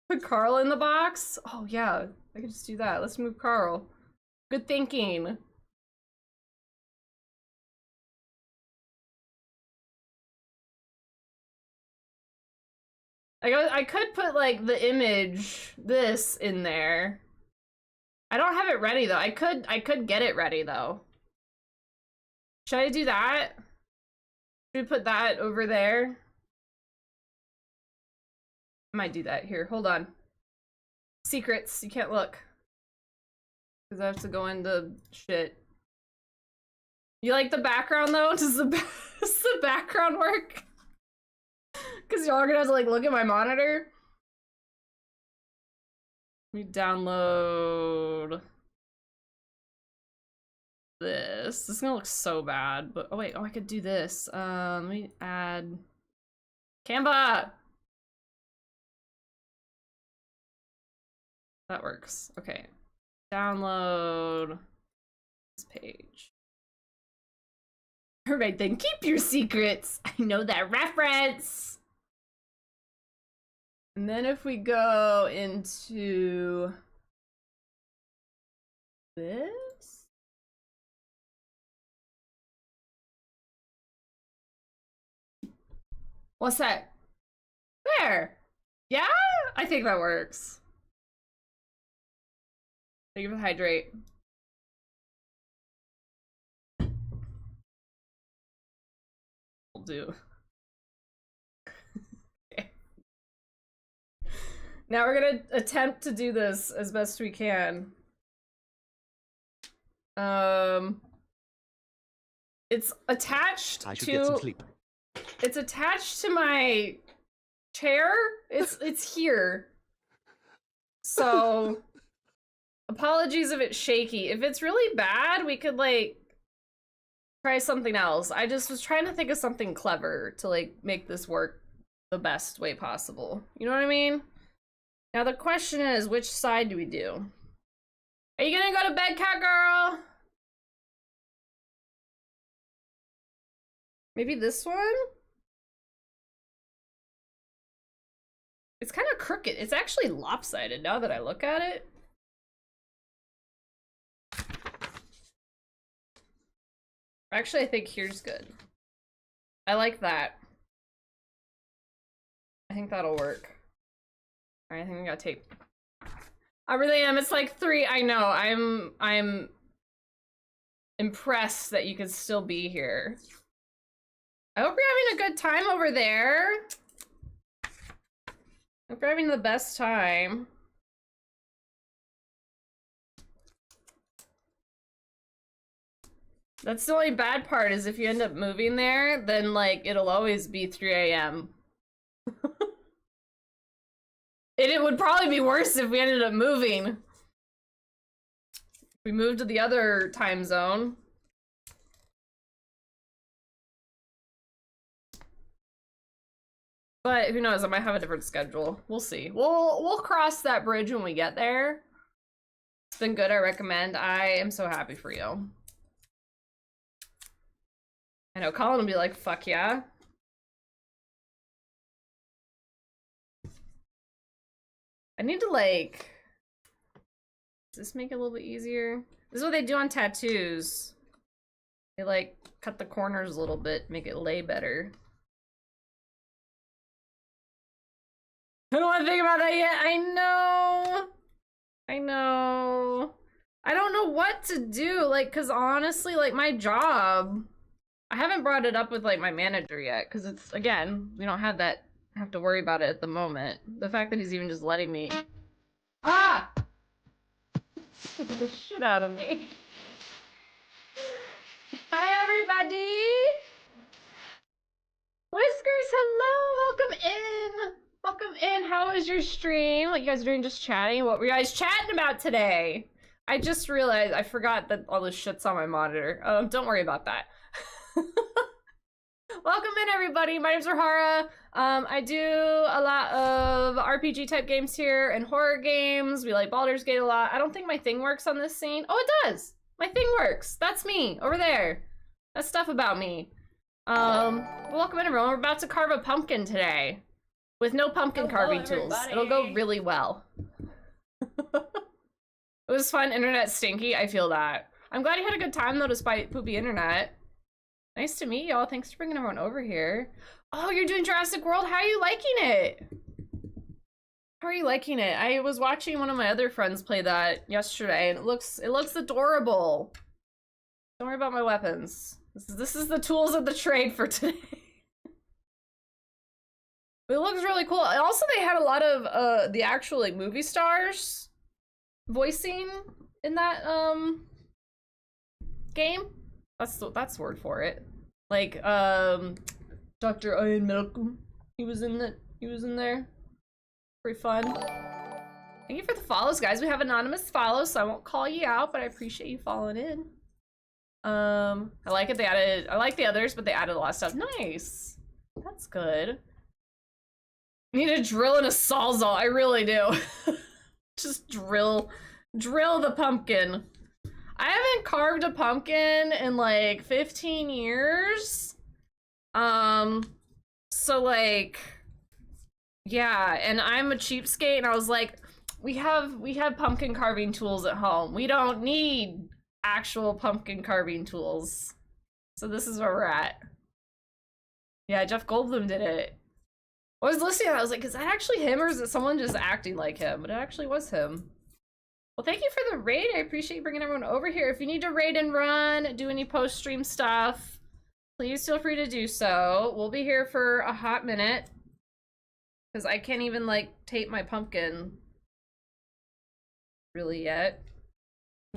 Put Carl in the box? Oh yeah, I could just do that. Let's move Carl. Good thinking. I could put like the image, this in there. I don't have it ready though. I could get it ready though. Should I do that? Should we put that over there? I might do that here. Hold on. Secrets. You can't look. Because I have to go into shit. You like the background though? Does the background work? Because y'all are gonna have to like look at my monitor. Let me download this. This is gonna look so bad, but oh wait, I could do this. Let me add Canva. That works. Okay. Download this page. Alright then, keep your secrets. I know that reference. And then if we go into this. What's that? There. Yeah? I think that works. Thank you for the hydrate. Will do. Okay. Now we're gonna attempt to do this as best we can. It's attached I should get some sleep. It's attached to my chair. It's here. So apologies if it's shaky. If it's really bad, we could like try something else. I just was trying to think of something clever to like make this work the best way possible. You know what I mean? Now the question is, which side do we do? Are you gonna go to bed, cat girl? Maybe this one? It's kind of crooked. It's actually lopsided now that I look at it. Actually, I think here's good. I like that. I think that'll work. All right, I think I got tape. I really am. It's like 3. I know. I'm impressed that you could still be here. I hope you're having a good time over there. Hope you're having the best time. That's the only bad part, is if you end up moving there, then like it'll always be 3 a.m. It would probably be worse if we ended up moving. We moved to the other time zone. But who knows, I might have a different schedule. We'll see. We'll cross that bridge when we get there. It's been good, I recommend. I am so happy for you. I know, Colin will be like, fuck yeah. I need to like... Does this make it a little bit easier? This is what they do on tattoos. They like cut the corners a little bit, make it lay better. I don't want to think about that yet. I know. I know. I don't know what to do. Like, cause honestly, like my job, I haven't brought it up with like my manager yet. Cause it's, again, we don't have to worry about it at the moment. The fact that he's even just letting me. Ah! Get the shit out of me. Hi, everybody. Whiskers, hello. Welcome in. Welcome in. How was your stream? What you guys are doing, just chatting? What were you guys chatting about today? I just realized I forgot that all this shit's on my monitor. Don't worry about that. Welcome in, everybody. My name's Rohara. I do a lot of RPG type games here and horror games. We like Baldur's Gate a lot. I don't think my thing works on this scene. Oh, it does. My thing works. That's me over there. That's stuff about me. Welcome in, everyone. We're about to carve a pumpkin today. With no pumpkin carving tools. It'll go really well. It was fun. Internet stinky. I feel that. I'm glad you had a good time though, despite poopy internet. Nice to meet y'all. Thanks for bringing everyone over here. Oh, you're doing Jurassic World? How are you liking it? How are you liking it? I was watching one of my other friends play that yesterday, and it looks adorable. Don't worry about my weapons. This is the tools of the trade for today. It looks really cool. And also, they had a lot of the actual like movie stars voicing in that game. That's the word for it. Like Dr. Ian Malcolm. He was in there. Pretty fun. Thank you for the follows, guys. We have anonymous follows, so I won't call you out, but I appreciate you following in. I like it. I like the others, but they added a lot of stuff. Nice. That's good. I need a drill and a sawzall. I really do. Just drill the pumpkin. I haven't carved a pumpkin in like 15 years. So like, yeah, and I'm a cheapskate, and I was like, we have pumpkin carving tools at home. We don't need actual pumpkin carving tools. So this is where we're at. Yeah, Jeff Goldblum did it. I was listening, I was like, is that actually him, or is it someone just acting like him? But it actually was him. Well, thank you for the raid. I appreciate you bringing everyone over here. If you need to raid and run, do any post-stream stuff, please feel free to do so. We'll be here for a hot minute. Because I can't even, like, tape my pumpkin really yet.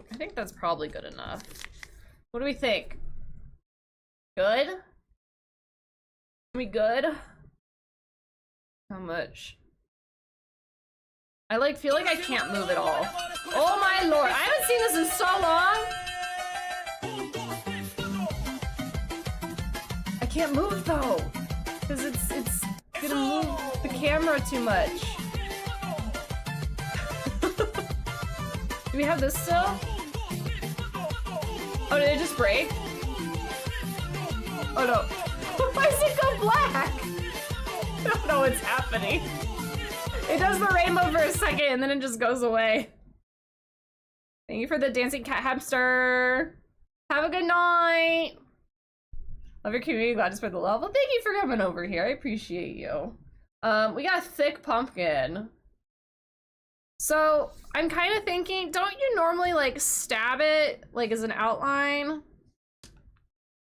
I think that's probably good enough. What do we think? Good? Are we good? How much? I like feel like I can't move at all. Oh my lord, I haven't seen this in so long. can't move though, because it's gonna move the camera too much. Do we have this still? Oh, did it just break? Oh no. Why does it go black? I don't know what's happening. It does the rainbow for a second and then it just goes away. Thank you for the dancing cat hamster. Have a good night. Love your community, glad to spread the love. Well, thank you for coming over here. I appreciate you. We got a thick pumpkin. So I'm kind of thinking, don't you normally like stab it like as an outline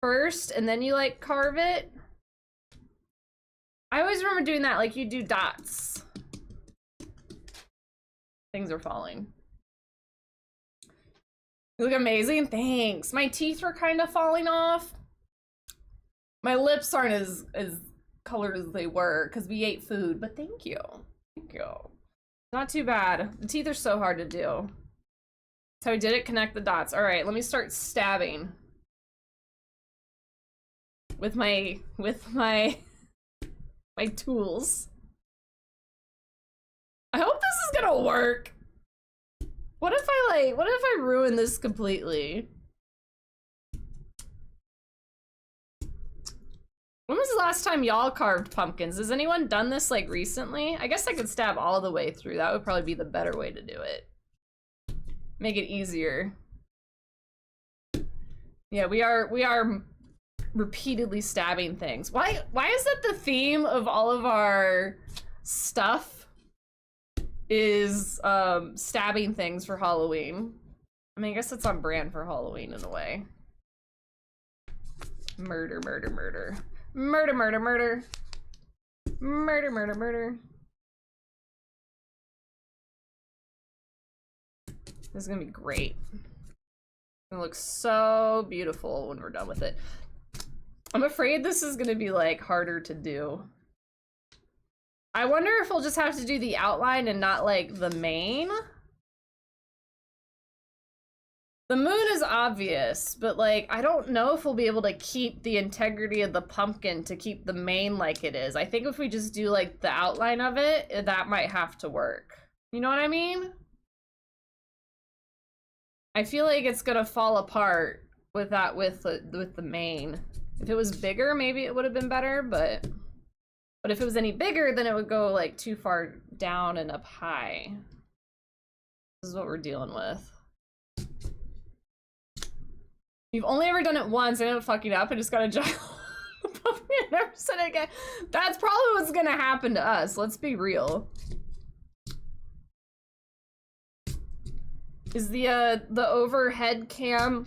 first and then you like carve it? I always remember doing that, like you do dots. Things are falling. You look amazing, thanks. My teeth were kind of falling off. My lips aren't as colored as they were because we ate food, but thank you. Thank you. Not too bad. The teeth are so hard to do. That's how we did it, connect the dots. All right, let me start stabbing. With my tools. I hope this is gonna work. What if I ruin this completely? When was the last time y'all carved pumpkins? Has anyone done this like recently? I guess I could stab all the way through. That would probably be the better way to do it. Make it easier. Yeah, we are repeatedly stabbing things. Why is that the theme of all of our stuff is stabbing things for Halloween? I mean, I guess it's on brand for Halloween in a way. Murder, murder, murder. Murder, murder, murder. Murder, murder, murder. This is gonna be great. It's gonna look so beautiful when we're done with it. I'm afraid this is gonna be like harder to do. I wonder if we'll just have to do the outline and not like the main. The moon is obvious, but like, I don't know if we'll be able to keep the integrity of the pumpkin to keep the main like it is. I think if we just do like the outline of it, that might have to work. You know what I mean? I feel like it's gonna fall apart with that, with the main. If it was bigger, maybe it would have been better, but if it was any bigger, then it would go like too far down and up high. This is what we're dealing with. You've only ever done it once, I ended up fucking up, I just got a giant pumpkin and never said it again. That's probably what's gonna happen to us, let's be real. Is the overhead cam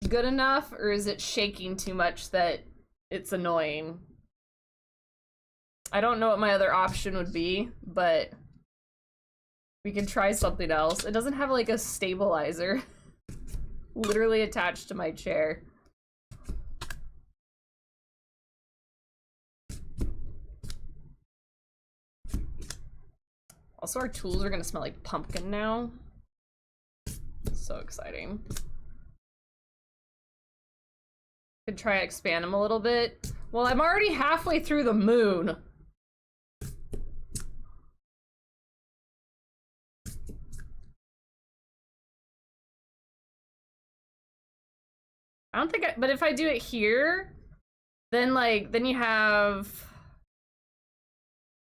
good enough, or is it shaking too much that it's annoying? I don't know what my other option would be, but we can try something else. It doesn't have like a stabilizer literally attached to my chair. Also, our tools are gonna smell like pumpkin now. So exciting. Could try to expand them a little bit. Well, I'm already halfway through the moon. I don't think but if I do it here, then you have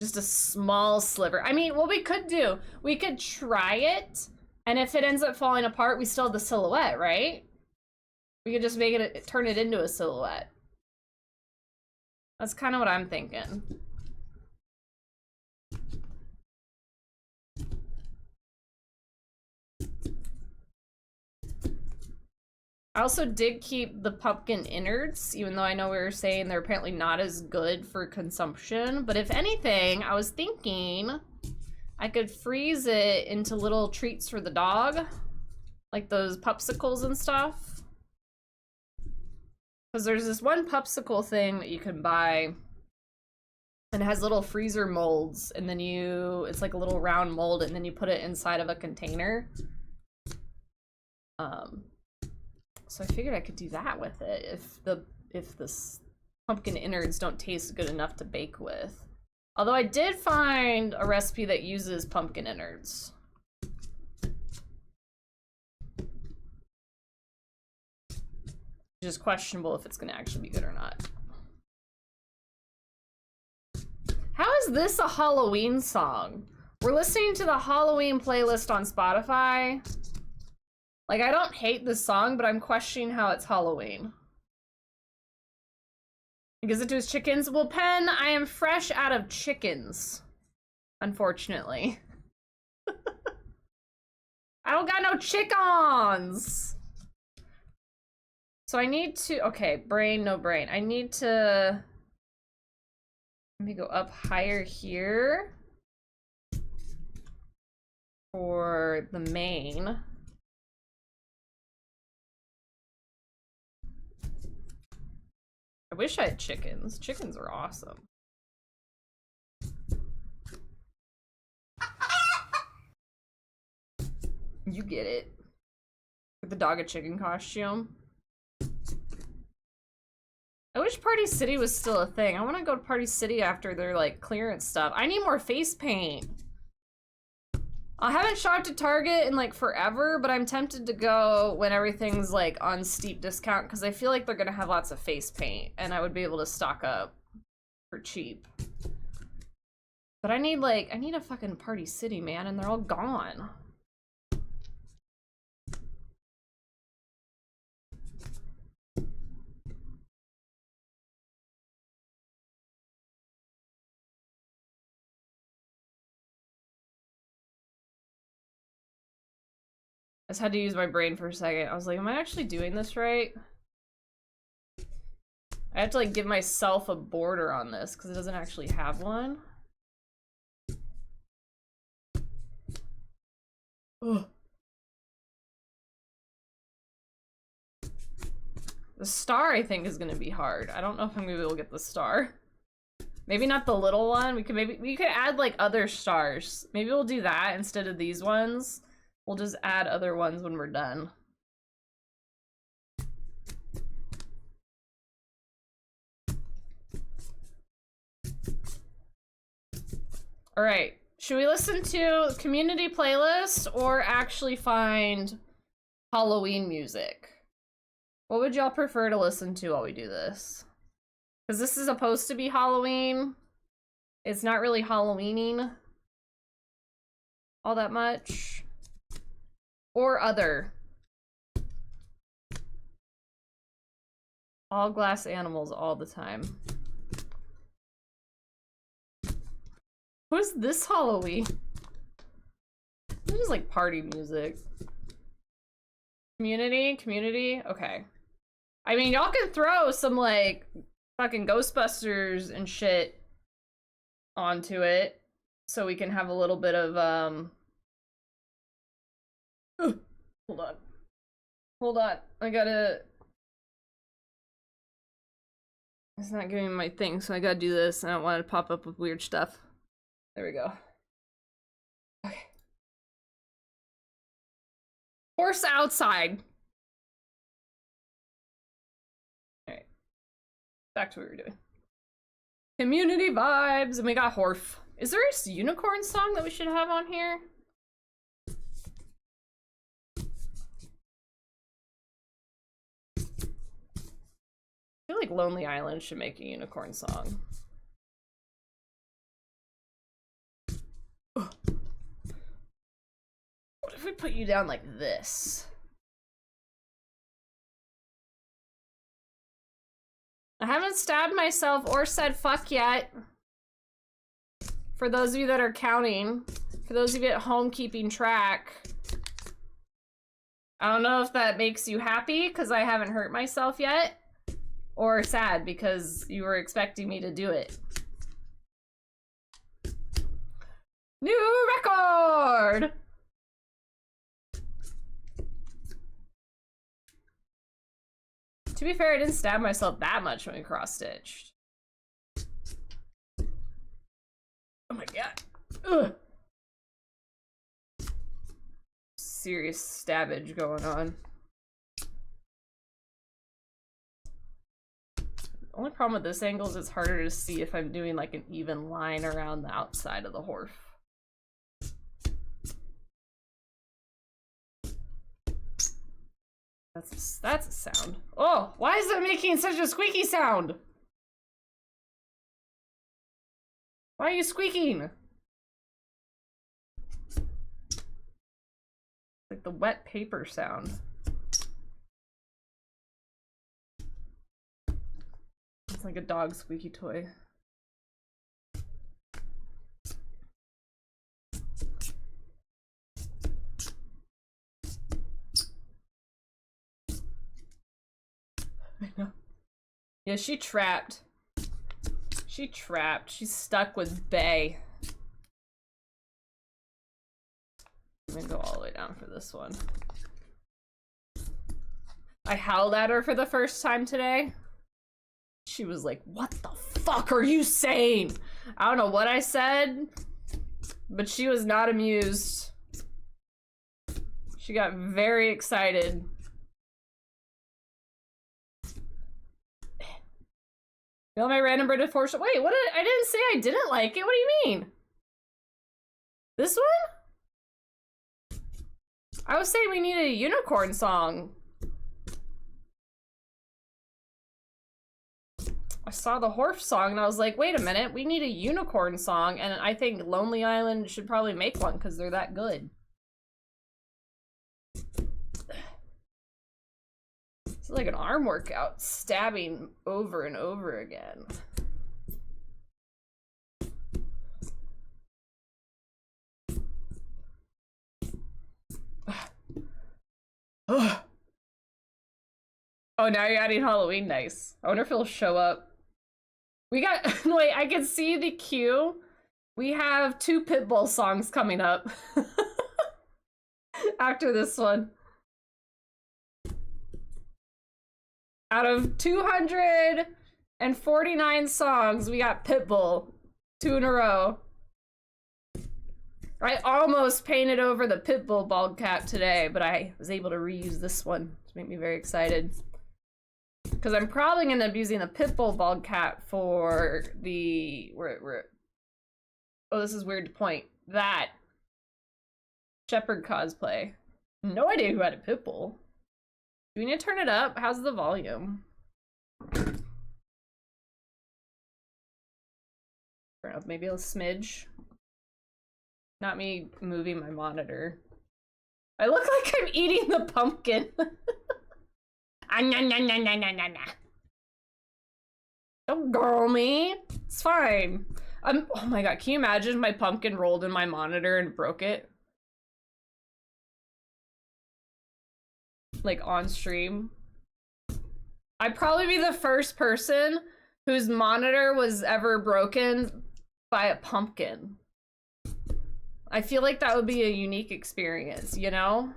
just a small sliver. I mean, what we could do, we could try it, and if it ends up falling apart, we still have the silhouette, right? We could just make it, turn it into a silhouette. That's kind of what I'm thinking. I also did keep the pumpkin innards, even though I know we were saying they're apparently not as good for consumption. But if anything, I was thinking I could freeze it into little treats for the dog, like those popsicles and stuff. Because there's this one popsicle thing that you can buy, and it has little freezer molds, and then it's like a little round mold, and then you put it inside of a container. So I figured I could do that with it if the pumpkin innards don't taste good enough to bake with. Although I did find a recipe that uses pumpkin innards. Which is questionable if it's gonna actually be good or not. How is this a Halloween song? We're listening to the Halloween playlist on Spotify. Like, I don't hate this song, but I'm questioning how it's Halloween. He gives it to his chickens. Well, Pen, I am fresh out of chickens. Unfortunately. I don't got no chickens! So I need to, okay, brain, no brain. I need to, let me go up higher here for the main. I wish I had chickens. Chickens are awesome. You get it. With the dog a chicken costume. I wish Party City was still a thing. I want to go to Party City after their like clearance stuff. I need more face paint. I haven't shopped at Target in like forever, but I'm tempted to go when everything's like on steep discount because I feel like they're gonna have lots of face paint and I would be able to stock up for cheap. But I need a fucking Party City, man, and they're all gone. I just had to use my brain for a second. I was like, am I actually doing this right? I have to like give myself a border on this because it doesn't actually have one. Ugh. The star I think is gonna be hard. I don't know if I'm gonna be able to get the star. Maybe not the little one. We could add like other stars. Maybe we'll do that instead of these ones. We'll just add other ones when we're done. All right, should we listen to community playlist or actually find Halloween music? What would y'all prefer to listen to while we do this? Because this is supposed to be Halloween. It's not really Halloweening all that much. Or other. All glass animals all the time. What's this Halloween? This is like party music. Community? Okay. I mean, y'all can throw some like fucking Ghostbusters and shit onto it so we can have a little bit of Hold on. I gotta... It's not giving me my thing, so I gotta do this. I don't want it to pop up with weird stuff. There we go. Okay. Horse outside. Alright. Back to what we were doing. Community vibes, and we got Horf. Is there a unicorn song that we should have on here? I feel like Lonely Island should make a unicorn song. Ugh. What if we put you down like this? I haven't stabbed myself or said fuck yet. For those of you that are counting, for those of you at home keeping track, I don't know if that makes you happy because I haven't hurt myself yet. Or sad because you were expecting me to do it. New record! To be fair, I didn't stab myself that much when we cross-stitched. Oh my god. Ugh. Serious stabbage going on. only problem with this angle is it's harder to see if I'm doing like an even line around the outside of the horse. That's a sound. Oh, why is it making such a squeaky sound? Why are you squeaking? Like the wet paper sound. It's like a dog squeaky toy. I know. Yeah, she trapped. She trapped. She's stuck with Bay. I'm gonna go all the way down for this one. I howled at her for the first time today. She was like, "What the fuck are you saying?" I don't know what I said, but she was not amused. She got very excited. Feel my random British force. Wait, what I didn't say I didn't like it. What do you mean? This one? I was saying we need a unicorn song. I saw the horse song and I was like, wait a minute, we need a unicorn song, and I think Lonely Island should probably make one because they're that good. It's like an arm workout, stabbing over and over again. Oh, now you're adding Halloween. Nice. I wonder if it'll show up. We got, wait, I can see the queue. We have 2 Pitbull songs coming up after this one. Out of 249 songs, we got Pitbull 2 in a row. I almost painted over the Pitbull bald cap today, but I was able to reuse this one to make me very excited. Because I'm probably going to be using the Pitbull bald cap for the... Oh, this is weird to point. That Shepherd cosplay. No idea who had a Pitbull. Do we need to turn it up? How's the volume? Turn up maybe a smidge. Not me moving my monitor. I look like I'm eating the pumpkin. Don't girl me. It's fine. Oh my god, can you imagine my pumpkin rolled in my monitor and broke it? Like on stream. I'd probably be the first person whose monitor was ever broken by a pumpkin. I feel like that would be a unique experience, you know?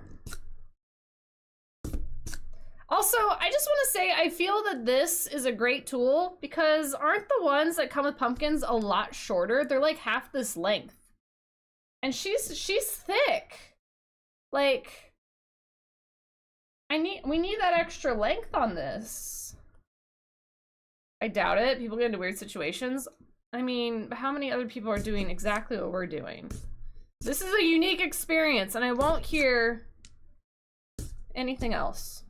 Also, I just want to say, I feel that this is a great tool because aren't the ones that come with pumpkins a lot shorter? They're like half this length. And she's thick. Like, we need that extra length on this. I doubt it. People get into weird situations. I mean, how many other people are doing exactly what we're doing? This is a unique experience, and I won't hear anything else.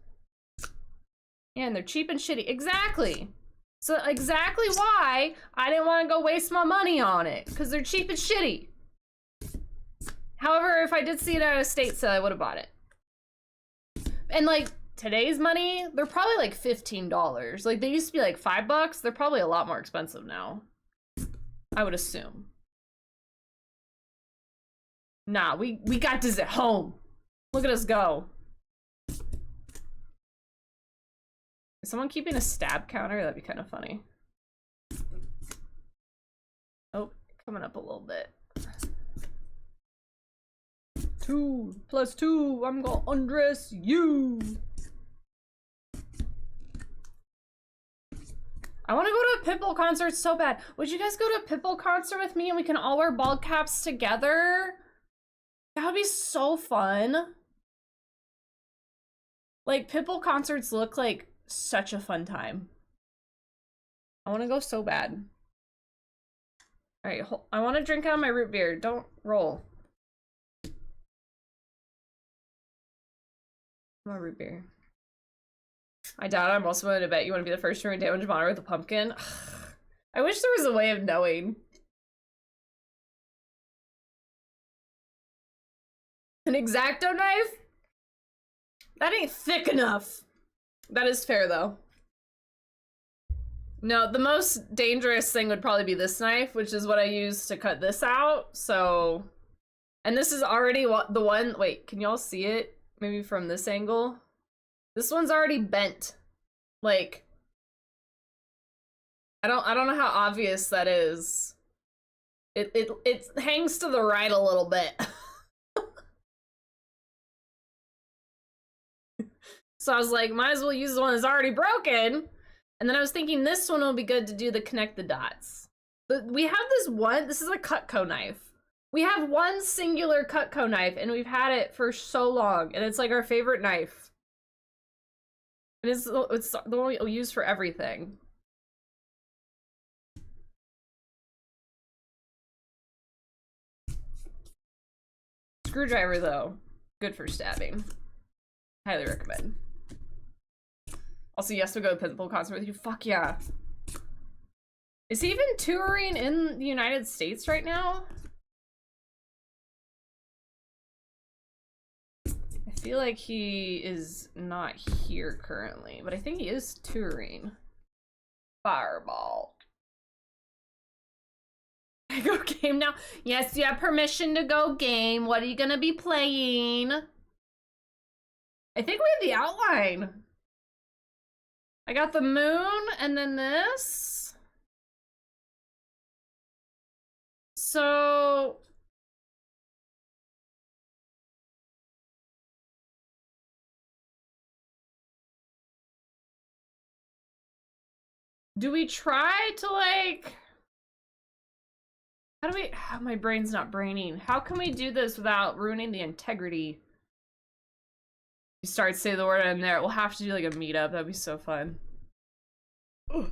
Yeah, and they're cheap and shitty. Exactly. So exactly why I didn't want to go waste my money on it, because they're cheap and shitty. However, if I did see it at a estate sale, I would have bought it. And like today's money, they're probably like $15. Like they used to be like $5. They're probably a lot more expensive now, I would assume. Nah, we got this at home. Look at us go. Is someone keeping a stab counter? That'd be kind of funny. Oh, coming up a little bit. 2 + 2, I'm gonna undress you. I want to go to a Pitbull concert so bad. Would you guys go to a Pitbull concert with me and we can all wear bald caps together? That would be so fun. Like, Pitbull concerts look like such a fun time. I want to go so bad. All right, I want to drink out of my root beer. Don't roll. My root beer. I doubt I'm also going to bet you want to be the first to ruin damage monitor with a pumpkin. I wish there was a way of knowing. An X-Acto knife? That ain't thick enough. That is fair, though. No, the most dangerous thing would probably be this knife, which is what I use to cut this out, so... And this is already the one... Wait, can y'all see it? Maybe from this angle? This one's already bent. Like... I don't know how obvious that is. It hangs to the right a little bit. So I was like, might as well use the one that's already broken. And then I was thinking this one will be good to do the connect the dots. But we have this is a Cutco knife. We have one singular Cutco knife and we've had it for so long and it's like our favorite knife. And it's the one we'll use for everything. Screwdriver though, good for stabbing. Highly recommend. Also, yes, we'll go to Pitbull concert with you. Fuck yeah. Is he even touring in the United States right now? I feel like he is not here currently, but I think he is touring. Fireball. I go game now? Yes, you have permission to go game. What are you gonna be playing? I think we have the outline. I got the moon and then this. So... do we try to like... How do we... Oh, my brain's not braining. How can we do this without ruining the integrity? You start say the word in there. We'll have to do like a meetup. That'd be so fun. Ugh.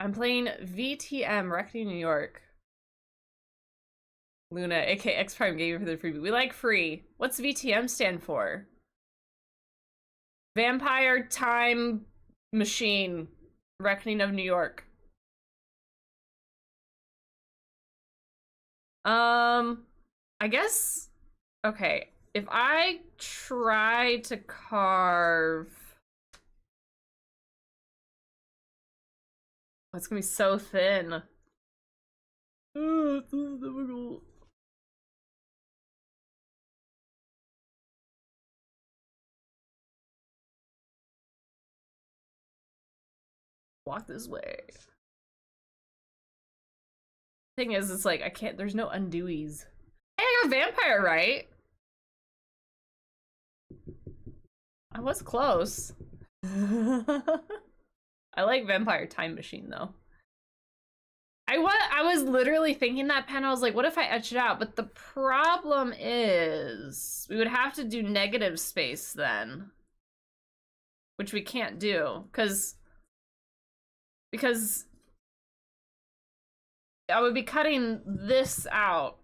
I'm playing VTM, Reckoning New York. Luna, aka X Prime Gamer for the freebie. We like free. What's VTM stand for? Vampire Time Machine, Reckoning of New York. I guess, okay, if I try to carve, oh, it's gonna be so thin. Oh, it's so difficult. Walk this way. Thing is, it's like, I can't, there's no undoies. Hey, I got vampire right. I was close. I like Vampire Time Machine though. I was literally thinking that pen, I was like, what if I etch it out? But the problem is we would have to do negative space then. Which we can't do, because I would be cutting this out.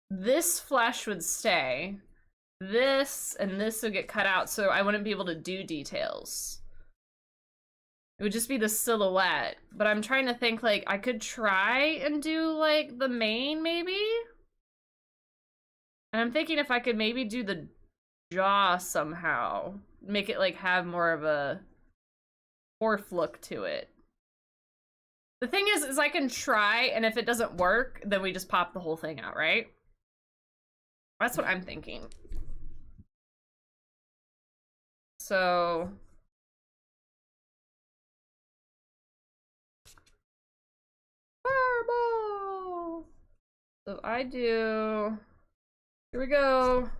This flesh would stay. This and this would get cut out, so I wouldn't be able to do details. It would just be the silhouette. But I'm trying to think, like, I could try and do, like, the mane, maybe? And I'm thinking if I could maybe do the jaw somehow. Make it, like, have more of a Orf look to it. The thing is I can try, and if it doesn't work, then we just pop the whole thing out, right? That's what I'm thinking. So... Fireball! So I do... Here we go.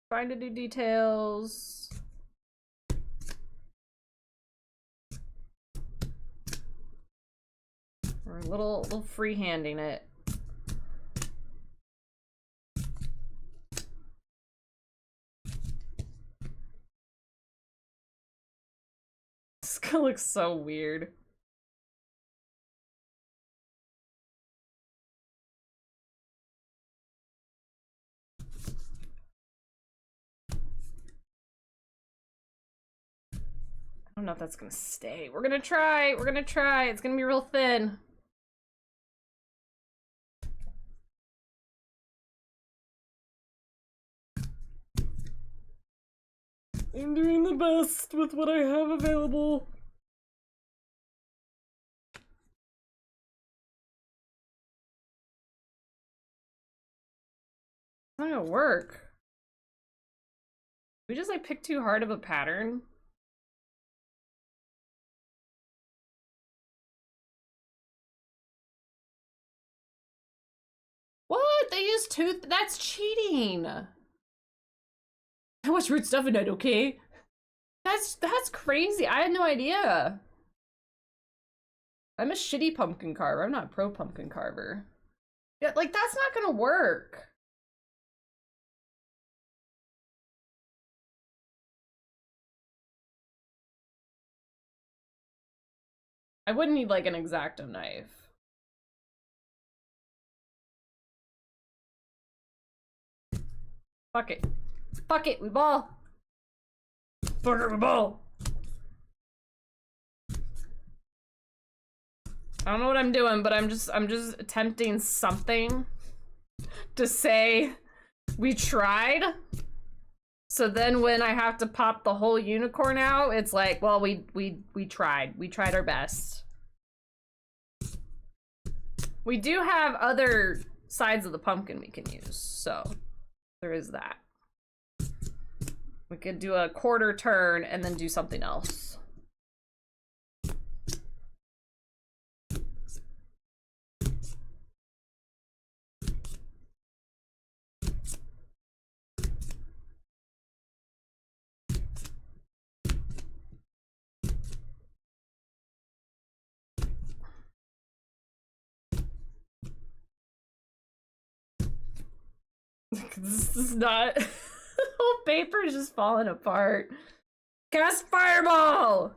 Trying to do details. We're a little free-handing it. That looks so weird. I don't know if that's gonna stay. We're gonna try. We're gonna try. It's gonna be real thin. I'm doing the best with what I have available. It's not gonna work. We just like pick too hard of a pattern. What? They use tooth? That's cheating. I watch Root Stuff at night, okay? That's crazy. I had no idea. I'm a shitty pumpkin carver. I'm not a pro pumpkin carver. Yeah, like that's not gonna work. I wouldn't need like an X-Acto knife. Fuck it. Fuck it, we ball. Fuck it, we ball. I don't know what I'm doing, but I'm just attempting something to say we tried. So then when I have to pop the whole unicorn out, it's like, well, we tried. We tried our best. We do have other sides of the pumpkin we can use, so there is that. We could do a quarter turn and then do something else. This is not. The whole paper is just falling apart. Cast fireball!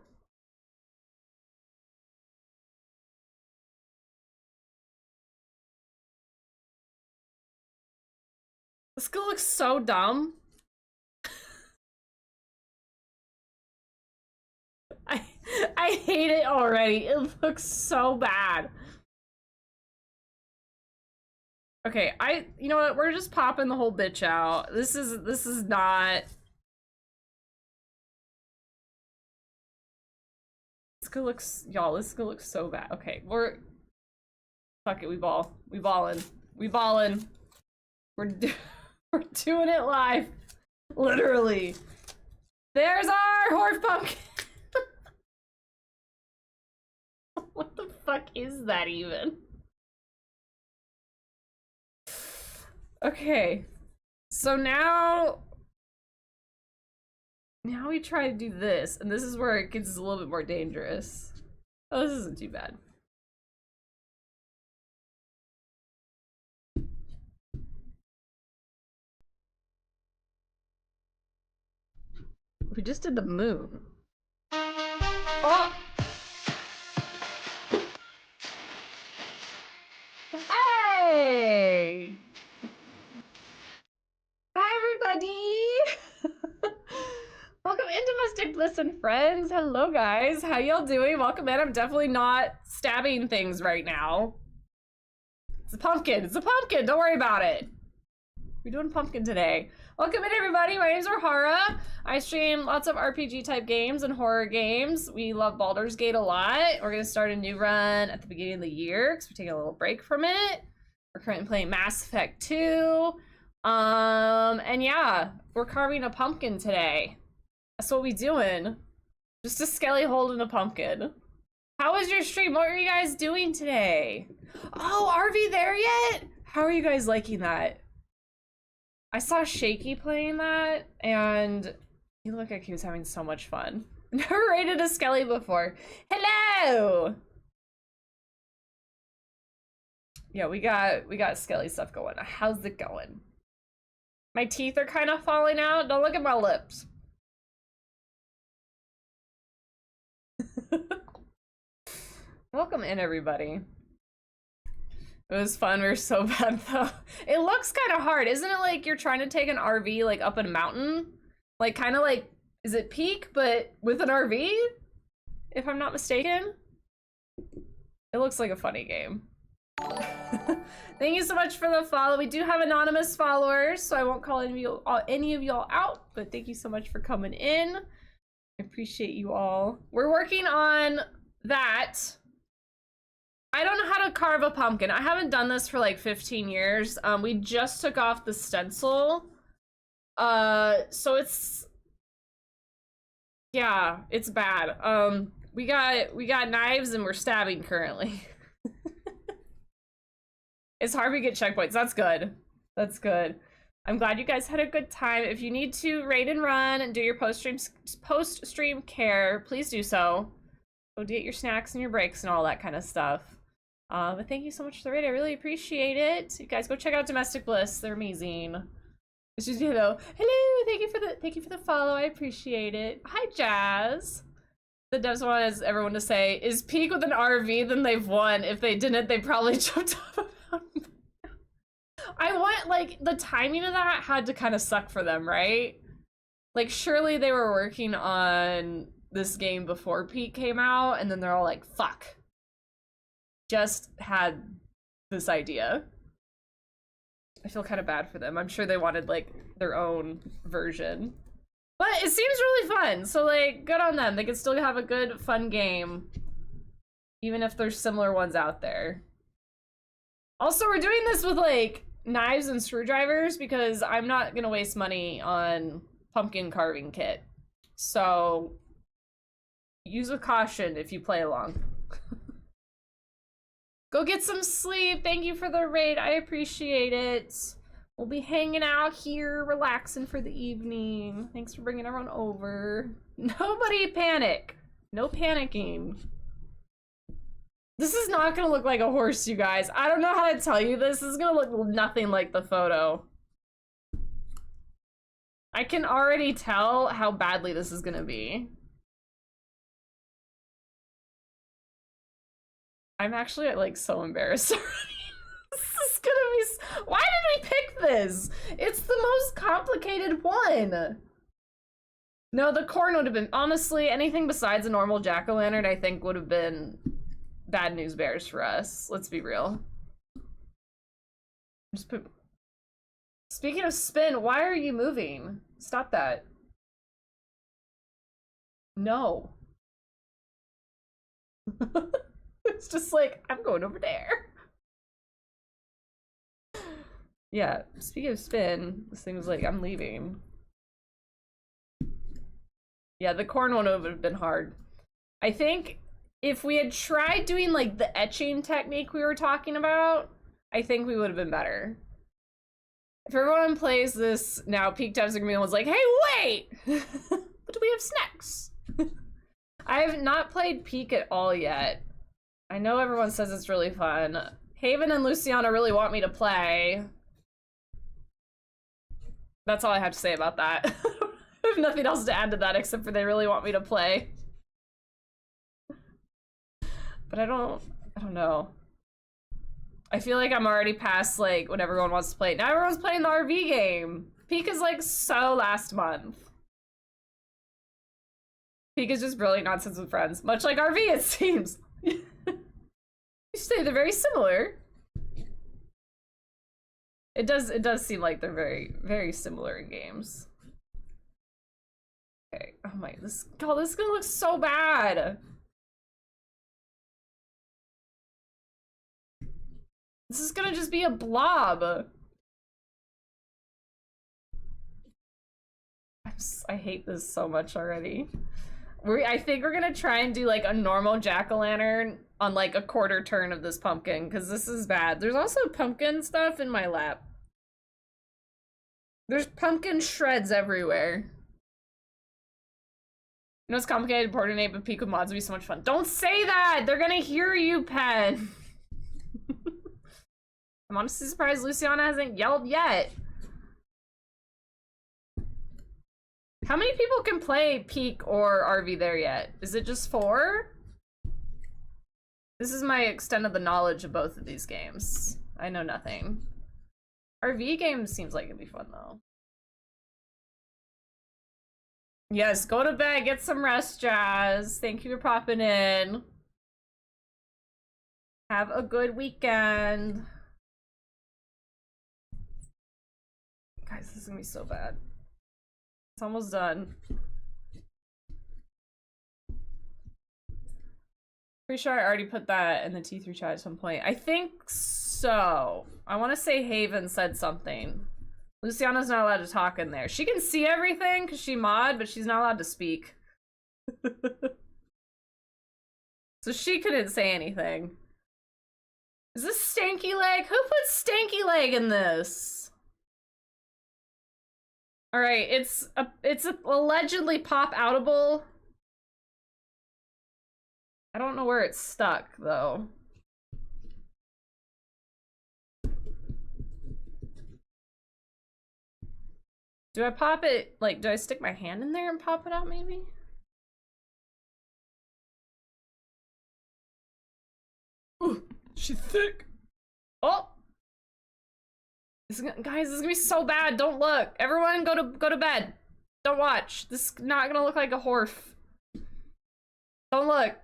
This girl looks so dumb. I hate it already. It looks so bad. Okay, you know what? We're just popping the whole bitch out. This is not. This could look, y'all. This could look so bad. Okay, fuck it. We ball. We ballin'. We ballin'. We're doing it live. Literally. There's our horse pumpkin. What the fuck is that even? Okay, so now we try to do this, and this is where it gets a little bit more dangerous. Oh, this isn't too bad. We just did the moon. Oh! Hey! Hi, everybody! Welcome into Mystic Bliss and Friends. Hello, guys. How y'all doing? Welcome in. I'm definitely not stabbing things right now. It's a pumpkin. It's a pumpkin. Don't worry about it. We're doing pumpkin today. Welcome in, everybody. My name is Rohara. I stream lots of RPG type games and horror games. We love Baldur's Gate a lot. We're going to start a new run at the beginning of the year because we're taking a little break from it. We're currently playing Mass Effect 2. And yeah, we're carving a pumpkin today. That's what we doing. Just a skelly holding a pumpkin. How was your stream? What were you guys doing today? Oh, RV there yet? How are you guys liking that? I saw Shaky playing that, and he looked like he was having so much fun. Never rated a skelly before. Hello! Yeah, we got skelly stuff going. How's it going? My teeth are kind of falling out. Don't look at my lips. Welcome in, everybody. It was fun. We were so bad, though. It looks kind of hard. Isn't it like you're trying to take an RV, like, up a mountain? Like, kind of like, is it Peak, but with an RV? If I'm not mistaken? It looks like a funny game. Thank you so much for the follow. We do have anonymous followers, so I won't call any of y'all out, but thank you so much for coming in. I appreciate you all. We're working on that. I don't know how to carve a pumpkin. I haven't done this for like 15 years. We just took off the stencil. So it's, yeah, it's bad. We got knives and we're stabbing currently. It's hard to get checkpoints. That's good. That's good. I'm glad you guys had a good time. If you need to raid and run and do your post-stream care, please do so. Go get your snacks and your breaks and all that kind of stuff. But thank you so much for the raid. I really appreciate it. You guys go check out Domestic Bliss. They're amazing. It's just, you know, hello. Thank you for the follow. I appreciate it. Hi, Jazz. The devs want everyone to say, is Peak with an RV, then they've won. If they didn't, they probably jumped off. I want, like, the timing of that had to kind of suck for them, right? Like, surely they were working on this game before Peak came out, and then they're all like, fuck. Just had this idea. I feel kind of bad for them. I'm sure they wanted, like, their own version. But it seems really fun, so, like, good on them. They can still have a good, fun game, even if there's similar ones out there. Also, we're doing this with, like, knives and screwdrivers because I'm not gonna waste money on pumpkin carving kit. So, use with caution if you play along. Go get some sleep. Thank you for the raid. I appreciate it. We'll be hanging out here, relaxing for the evening. Thanks for bringing everyone over. Nobody panic. No panicking. This is not gonna look like a horse, you guys. I don't know how to tell you this. This is gonna look nothing like the photo. I can already tell how badly this is gonna be. I'm actually, like, so embarrassed already. This is gonna be... Why did we pick this? It's the most complicated one. No, the corn would have been... Honestly, anything besides a normal jack-o'-lantern, I think, would have been... bad news bears for us. Let's be real. Just put... Speaking of spin, why are you moving? Stop that. No. It's just like, I'm going over there. Yeah, speaking of spin, this thing was like, I'm leaving. Yeah, the corn one would have been hard. I think if we had tried doing, like, the etching technique we were talking about, I think we would have been better. If everyone plays this now, Peak Devs are gonna be the ones like, hey, wait! But do we have snacks? I have not played Peak at all yet. I know everyone says it's really fun. Haven and Luciana really want me to play. That's all I have to say about that. I have nothing else to add to that except for they really want me to play. But I don't know. I feel like I'm already past, like, when everyone wants to play. Now everyone's playing the RV game. Peak is, like, so last month. Peak is just brilliant nonsense with friends. Much like RV, it seems. You say they're very similar. It does seem like they're very, very similar in games. Okay, oh my, this is gonna look so bad. This is gonna just be a blob. I hate this so much already. I think we're gonna try and do, like, a normal jack-o'-lantern on, like, a quarter turn of this pumpkin, because this is bad. There's also pumpkin stuff in my lap. There's pumpkin shreds everywhere. You know it's complicated to coordinate, but Peak with mods would be so much fun. Don't say that! They're gonna hear you, Pen! I'm honestly surprised Luciana hasn't yelled yet. How many people can play Peak or RV there yet? Is it just 4? This is my extent of the knowledge of both of these games. I know nothing. RV game seems like it'd be fun though. Yes, go to bed, get some rest, Jazz. Thank you for popping in. Have a good weekend. Guys, this is gonna be so bad. It's almost done. Pretty sure I already put that in the T3 chat at some point. I think so. I want to say Haven said something. Luciana's not allowed to talk in there. She can see everything because she mod, but she's not allowed to speak. So she couldn't say anything. Is this Stanky Leg? Who put Stanky Leg in this? All right, it's allegedly pop-outable. I don't know where it's stuck though. Do I pop it, like, do I stick my hand in there and pop it out maybe? Ooh, she's thick. Oh! Guys, this is gonna be so bad. Don't look. Everyone go to bed. Don't watch. This is not gonna look like a horf. Don't look.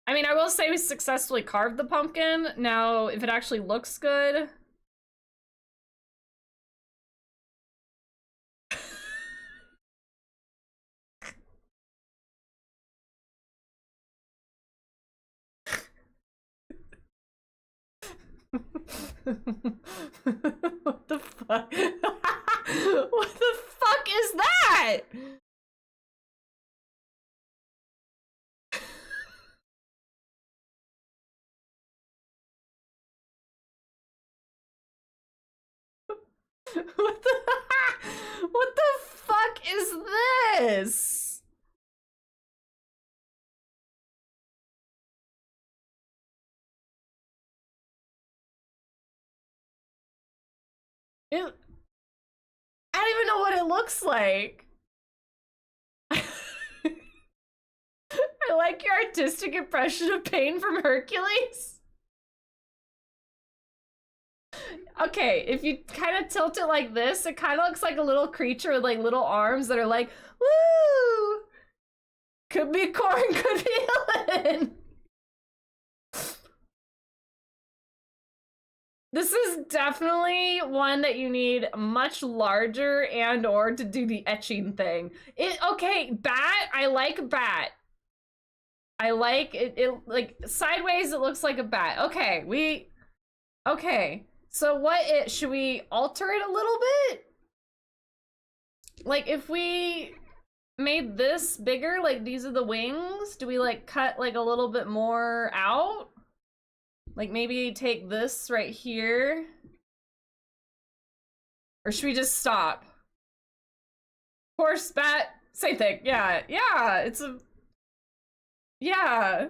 I mean, I will say we successfully carved the pumpkin. Now, if it actually looks good... What the fuck? What the fuck is that? What the fuck is this? I don't even know what it looks like. I like your artistic impression of Pain from Hercules. Okay, if you kind of tilt it like this, it kind of looks like a little creature with like little arms that are like, woo! Could be corn, could be Ellen. This is definitely one that you need much larger and or to do the etching thing. Okay, bat, I like bat. I like it like sideways it looks like a bat. Okay, okay. So should we alter it a little bit? Like if we made this bigger, like these are the wings, do we like cut like a little bit more out? Like maybe take this right here? Or should we just stop? Horse, bat, same thing. Yeah, it's a... Yeah.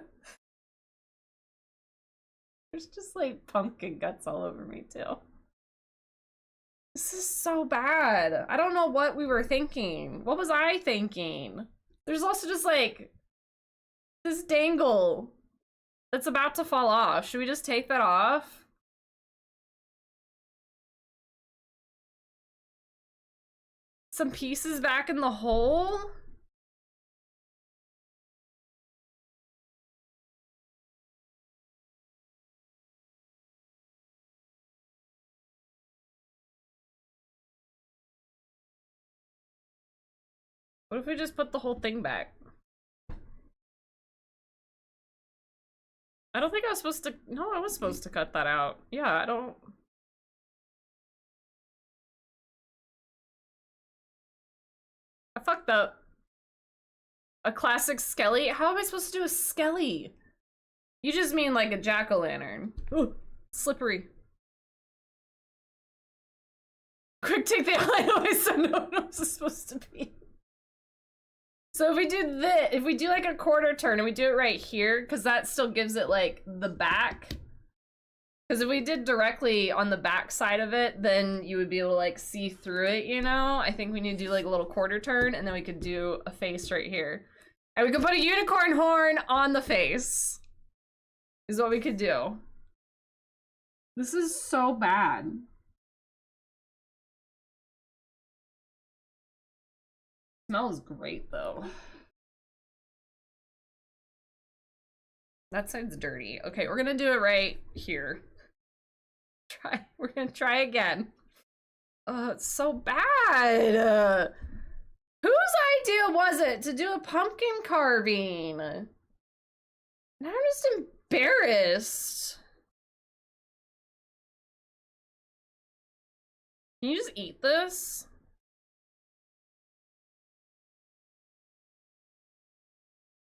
There's just like pumpkin guts all over me too. This is so bad. I don't know what we were thinking. What was I thinking? There's also just like this dangle that's about to fall off. Should we just take that off? Some pieces back in the hole? What if we just put the whole thing back? I don't think I was supposed to... No, I was supposed to cut that out. Yeah, I don't... I fucked up. A classic skelly? How am I supposed to do a skelly? You just mean like a jack-o'-lantern. Ooh, slippery. Quick, take the eye away so no one knows it's supposed to be. So if we do this, if we do like a quarter turn and we do it right here, because that still gives it like the back. Because if we did directly on the back side of it, then you would be able to like see through it, you know? I think we need to do like a little quarter turn and then we could do a face right here. And we could put a unicorn horn on the face. Is what we could do. This is so bad. Smells great though. That side's dirty. Okay, we're gonna do it right here. We're gonna try again. Oh, it's so bad. Whose idea was it to do a pumpkin carving? Now I'm just embarrassed. Can you just eat this?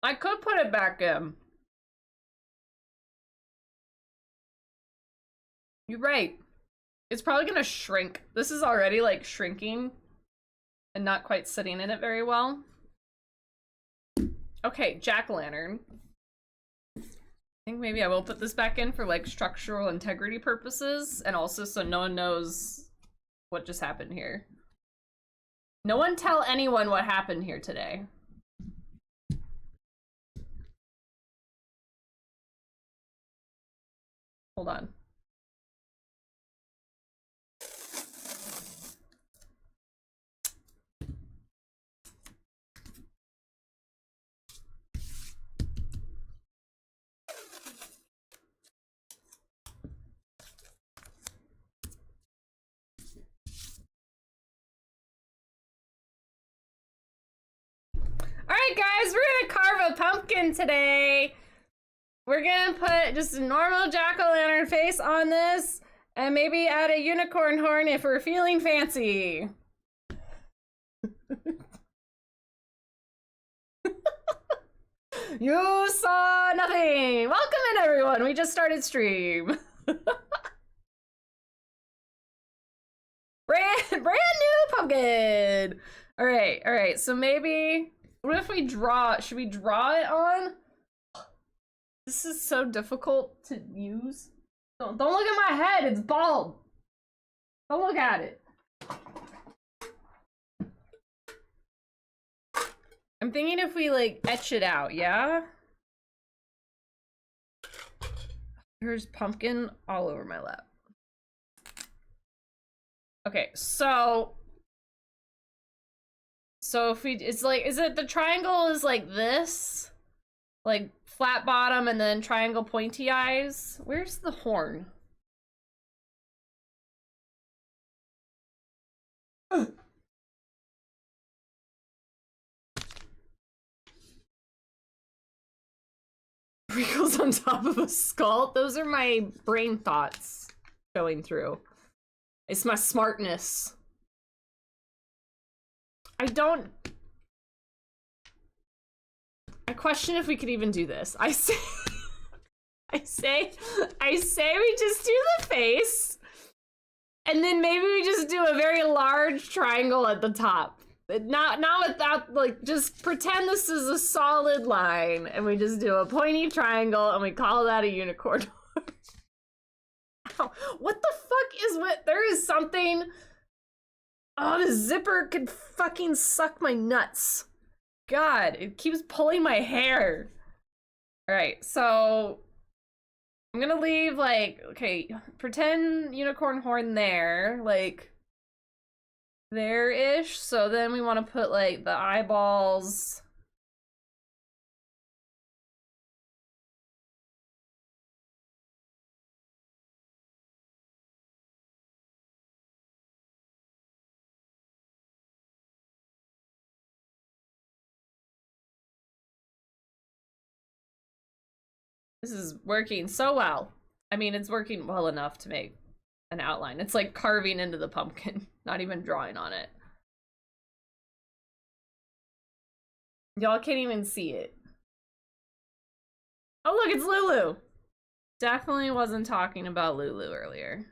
I could put it back in. You're right. It's probably gonna shrink. This is already like shrinking and not quite sitting in it very well. Okay, jack-o'-lantern. I think maybe I will put this back in for like structural integrity purposes and also so no one knows what just happened here. No one tell anyone what happened here today. Hold on. Alright guys, we're gonna carve a pumpkin today. We're gonna put just a normal jack-o'-lantern face on this and maybe add a unicorn horn if we're feeling fancy. You saw nothing. Welcome in everyone, we just started stream. brand new pumpkin. All right, so maybe, what if we draw, should we draw it on? This is so difficult to use. Don't look at my head, it's bald. Don't look at it. I'm thinking if we like etch it out, yeah? There's pumpkin all over my lap. Okay, so if we, it's like, is it the triangle is like this? Like flat bottom and then triangle pointy eyes? Where's the horn? Wrinkles on top of a skull? Those are my brain thoughts going through. It's my smartness. I question if we could even do this. I say we just do the face and then maybe we just do a very large triangle at the top. Not without, like, just pretend this is a solid line and we just do a pointy triangle and we call that a unicorn. Ow, what the fuck is what? There is something. Oh, the zipper could fucking suck my nuts. God, it keeps pulling my hair. All right, so I'm gonna leave, like, okay, pretend unicorn horn there, like there-ish. So then we want to put like the eyeballs. This is working so well. I mean, it's working well enough to make an outline. It's like carving into the pumpkin, not even drawing on it. Y'all can't even see it. Oh, look, it's Lulu. Definitely wasn't talking about Lulu earlier.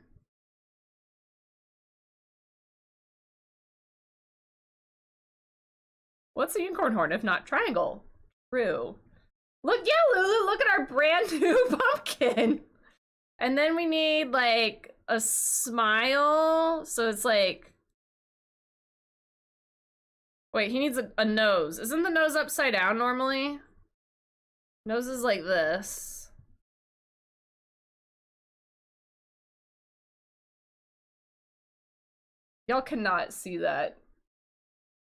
What's a unicorn horn if not triangle? True. Look, yeah, Lulu, look at our brand new pumpkin. And then we need like a smile. So it's like, Wait, he needs a nose. Isn't the nose upside down normally? Nose is like this. Y'all cannot see that.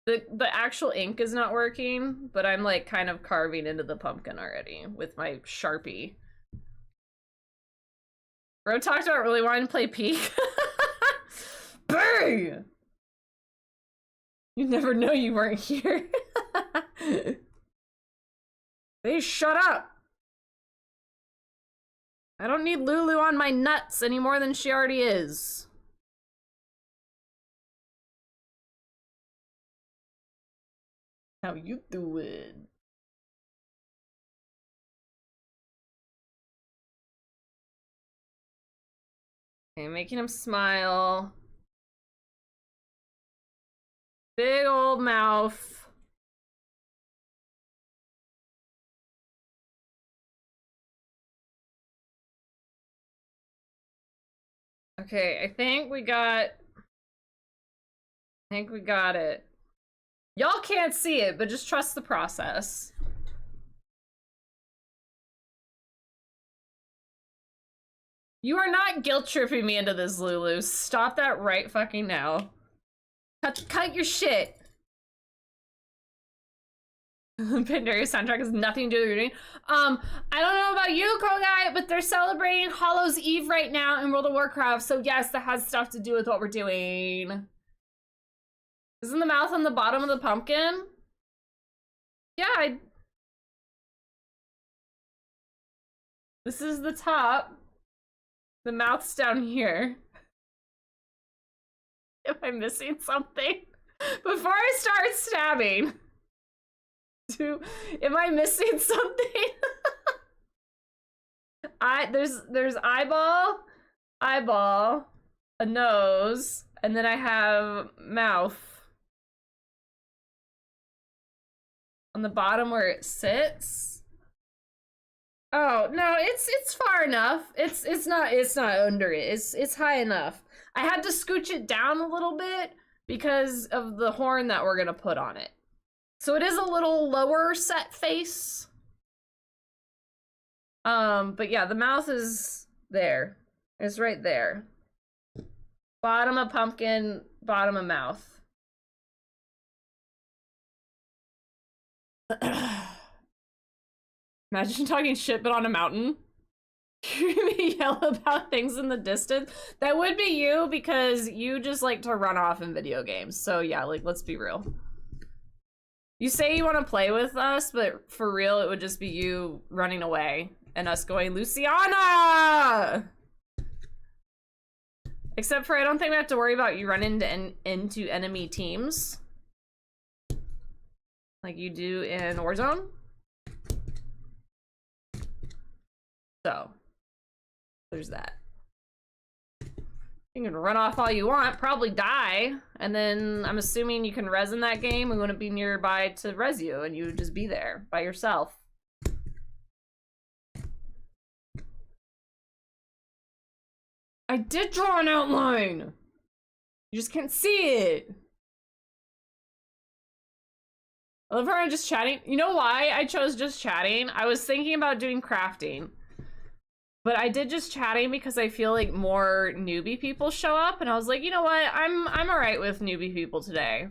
The actual ink is not working, but I'm like kind of carving into the pumpkin already with my Sharpie. Bro talked about really wanting to play Peak. Bang! You never know you weren't here. Hey, shut up! I don't need Lulu on my nuts any more than she already is. How you doing? Okay, making him smile. Big old mouth. Okay, I think we got it. Y'all can't see it, but just trust the process. You are not guilt tripping me into this, Lulu. Stop that right fucking now. Cut your shit. Pandaria soundtrack has nothing to do with your doing. I don't know about you, Kogai, but they're celebrating Hallows Eve right now in World of Warcraft. So yes, that has stuff to do with what we're doing. Isn't the mouth on the bottom of the pumpkin? Yeah, this is the top. The mouth's down here. Am I missing something? Before I start stabbing. Am I missing something? There's eyeball, a nose, and then I have mouth. On the bottom where it sits. Oh no, it's far enough. It's not under it. It's high enough. I had to scooch it down a little bit because of the horn that we're gonna put on it. So it is a little lower set face. But yeah, the mouth is there. It's right there. Bottom of pumpkin, bottom of mouth. Imagine talking shit but on a mountain. Hearing me yell about things in the distance. That would be you because you just like to run off in video games. So yeah, like let's be real. You say you want to play with us, but for real it would just be you running away and us going, Luciana! Except for I don't think we have to worry about you running into enemy teams. Like you do in Warzone. So, there's that. You can run off all you want, probably die, and then I'm assuming you can res in that game. We wouldn't be nearby to res you, and you would just be there by yourself. I did draw an outline! You just can't see it! I love how I'm just chatting. You know why I chose just chatting? I was thinking about doing crafting. But I did just chatting because I feel like more newbie people show up, and I was like, you know what? I'm alright with newbie people today.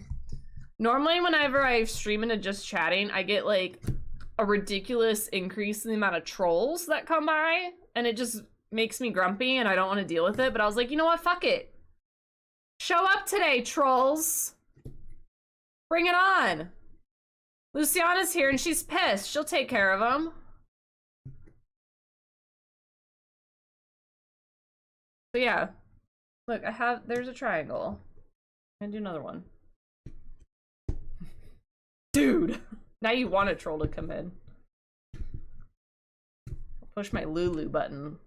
Normally, whenever I stream into just chatting, I get like a ridiculous increase in the amount of trolls that come by, and it just makes me grumpy, and I don't want to deal with it. But I was like, you know what? Fuck it. Show up today, trolls. Bring it on. Luciana's here, and she's pissed. She'll take care of them. So yeah, look, there's a triangle. I'm gonna do another one. Dude! Now you want a troll to come in. I'll push my Lulu button.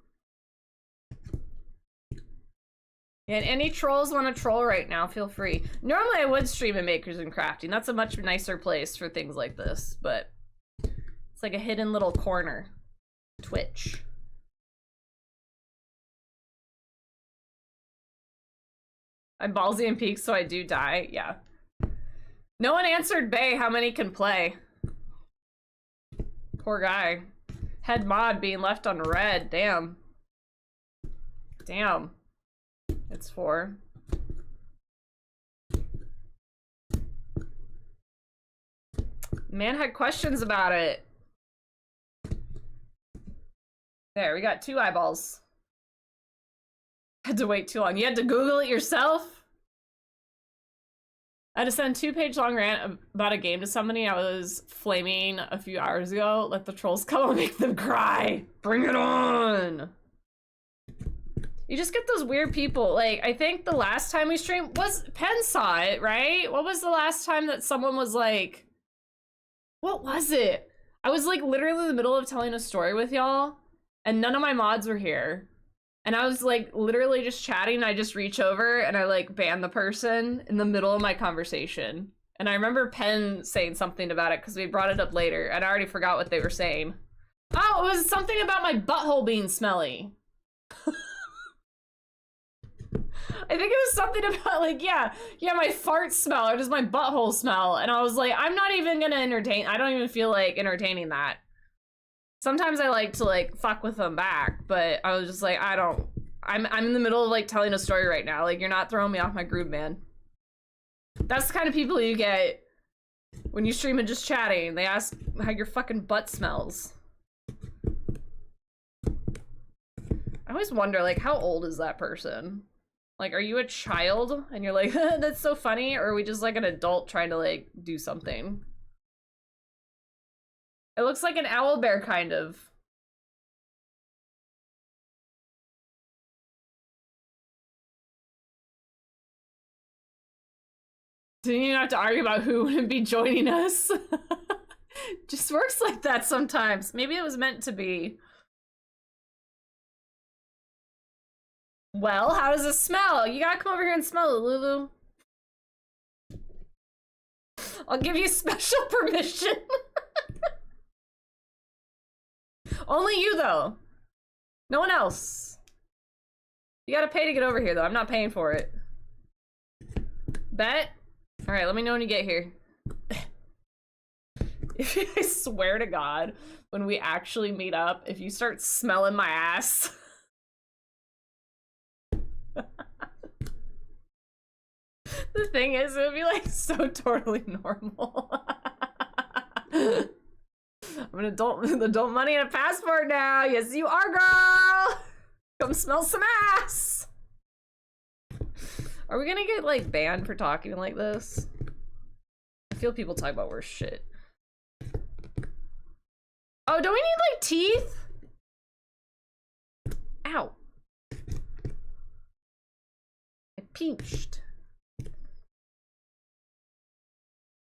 And any trolls want to troll right now, feel free. Normally I would stream in Makers and Crafting. That's a much nicer place for things like this, but it's like a hidden little corner. Twitch. I'm ballsy and peak, so I do die. Yeah. No one answered Bay how many can play. Poor guy. Head mod being left on red. Damn. Damn. It's 4. Man had questions about it. There, we got 2 eyeballs. Had to wait too long. You had to Google it yourself? I had to send a 2-page long rant about a game to somebody I was flaming a few hours ago. Let the trolls come and make them cry. Bring it on. You just get those weird people. Like, I think the last time we streamed was Penn saw it, right? What was the last time that someone was like, what was it? I was like literally in the middle of telling a story with y'all and none of my mods were here. And I was like literally just chatting and I just reach over and I like ban the person in the middle of my conversation. And I remember Penn saying something about it because we brought it up later and I already forgot what they were saying. Oh, it was something about my butthole being smelly. I think it was something about like, yeah, my fart smell or does my butthole smell? And I was like, I'm not even gonna entertain, I don't even feel like entertaining that. Sometimes I like to like fuck with them back, but I was just like, I'm in the middle of like telling a story right now. Like, you're not throwing me off my groove, man. That's the kind of people you get when you stream and just chatting. They ask how your fucking butt smells. I always wonder, like, how old is that person? Like, are you a child and you're like, that's so funny? Or are we just like an adult trying to like do something? It looks like an owl bear, kind of. Didn't even have to argue about who wouldn't be joining us. Just works like that sometimes. Maybe it was meant to be. Well, how does it smell? You gotta come over here and smell it, Lulu. I'll give you special permission. Only you, though. No one else. You gotta pay to get over here, though. I'm not paying for it. Bet? Alright, let me know when you get here. I swear to God, when we actually meet up, if you start smelling my ass... The thing is, it would be like so totally normal. I'm an adult money and a passport now. Yes, you are, girl. Come smell some ass. Are we gonna get like banned for talking like this? I feel people talk about worse shit. Oh, don't we need like teeth? Ow. I pinched.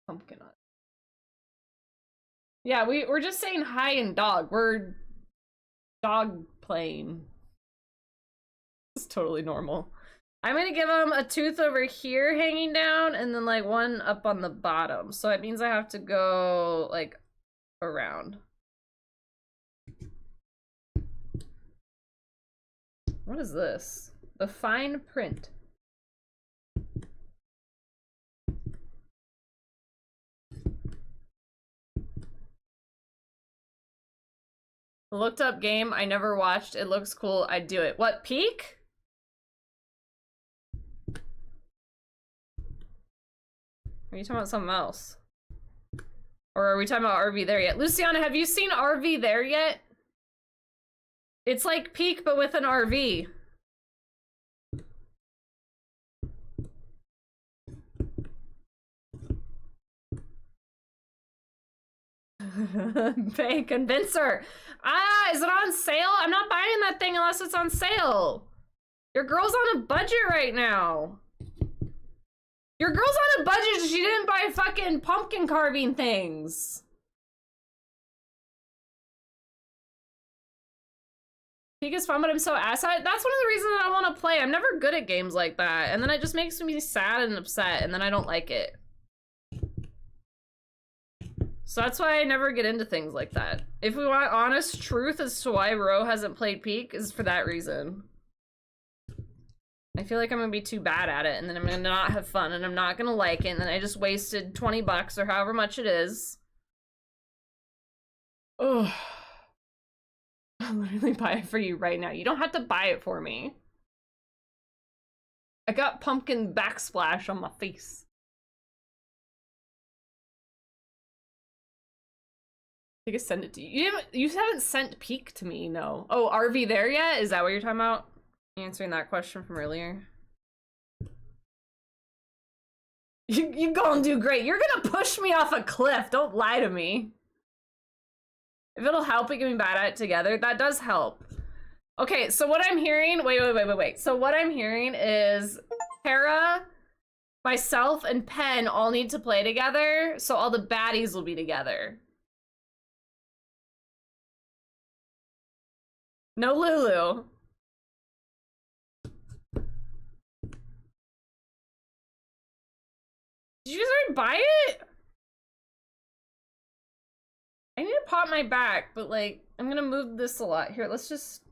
Pumpkin on. Yeah, we're just saying hi and dog. We're dog playing. It's totally normal. I'm gonna give him a tooth over here hanging down and then like one up on the bottom. So it means I have to go like around. What is this? The fine print. Looked up game I never watched. It looks cool. I'd do it. What, Peak? Are you talking about something else? Or are we talking about RV There Yet? Luciana, have you seen RV There Yet? It's like Peak, but with an RV. Pay, convince her. Ah, is it on sale? I'm not buying that thing unless it's on sale. Your girl's on a budget right now. Your girl's on a budget. She didn't buy fucking pumpkin carving things. Peak is fun, but I'm so ass at it. That's one of the reasons that I want to play. I'm never good at games like that. And then it just makes me sad and upset, and then I don't like it. So that's why I never get into things like that. If we want honest truth as to why Ro hasn't played Peak, is for that reason. I feel like I'm gonna be too bad at it, and then I'm gonna not have fun, and I'm not gonna like it, and then I just wasted 20 bucks or however much it is. Ugh. I'll literally buy it for you right now. You don't have to buy it for me. I got pumpkin backsplash on my face. I think I send it to you. You haven't sent Peak to me, no. Oh, RV there yet? Is that what you're talking about? Answering that question from earlier. You gonna do great. You're gonna push me off a cliff. Don't lie to me. If it'll help we can be bad at it together, that does help. Okay, so what I'm hearing, wait. So what I'm hearing is Tara, myself, and Pen all need to play together, so all the baddies will be together. No Lulu. Did you guys already buy it? I need to pop my back, but like, I'm gonna move this a lot. Here, let's just...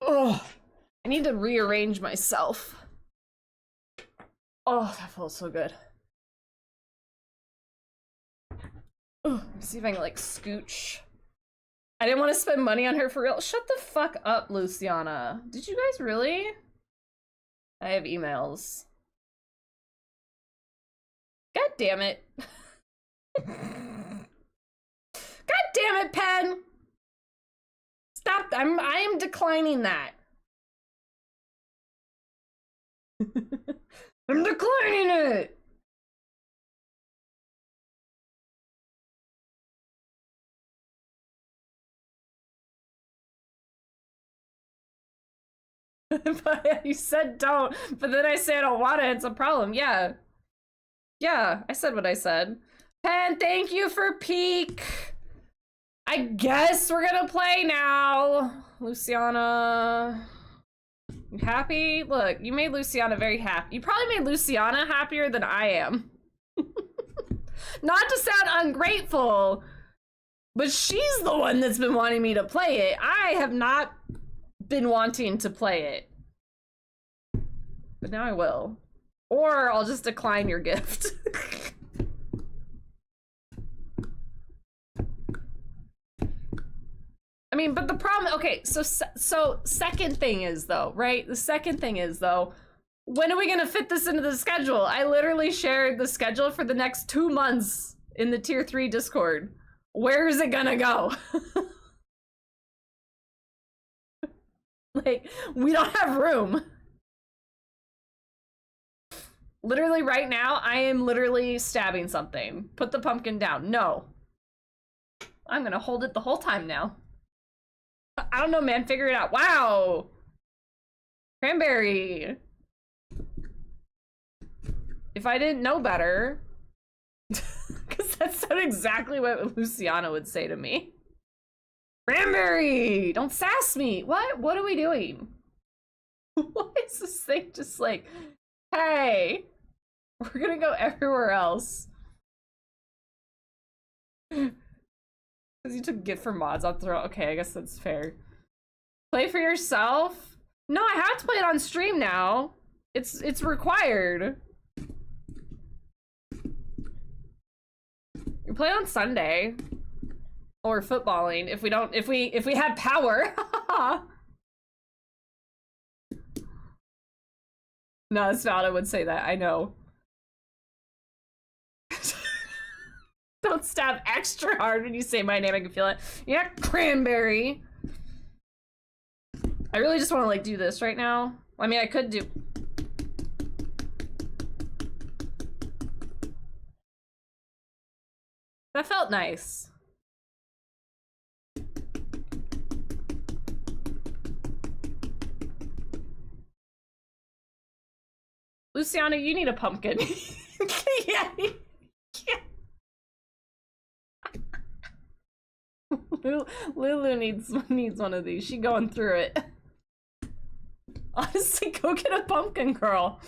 Ugh. I need to rearrange myself. Oh, that feels so good. Ugh. Let me see if I can like scooch. I didn't want to spend money on her for real. Shut the fuck up, Luciana. Did you guys really? I have emails. God damn it. God damn it, Pen! Stop. I am declining that. I'm declining it! But you said don't, but then I say I don't want it, it's a problem. Yeah. Yeah, I said what I said. Pen, thank you for Peak. I guess we're gonna play now. Luciana. You happy? Look, you made Luciana very happy. You probably made Luciana happier than I am. Not to sound ungrateful, but she's the one that's been wanting me to play it. I have not been wanting to play it. But now I will. Or I'll just decline your gift. I mean, but the problem, okay, so second thing is though, right? The second thing is though, when are we gonna fit this into the schedule? I literally shared the schedule for the next 2 months in the tier 3 Discord. Where is it gonna go? Like, we don't have room. Literally right now, I am literally stabbing something. Put the pumpkin down. No. I'm gonna hold it the whole time now. I don't know, man. Figure it out. Wow. Cranberry. If I didn't know better. Because that's not exactly what Luciana would say to me. Cranberry! Don't sass me! What? What are we doing? Why is this thing just like, hey, we're gonna go everywhere else. Because you took gift for mods, I'll throw. Okay, I guess that's fair. Play for yourself? No, I have to play it on stream now. It's required. You play on Sunday. Or footballing if we had power. No, it's not. I would say that. I know. Don't stab extra hard when you say my name. I can feel it. Yeah, cranberry. I really just want to like do this right now. I mean, I could do. That felt nice. Luciana, you need a pumpkin. Yeah. Lulu needs one of these. She going through it. Honestly, go get a pumpkin, girl.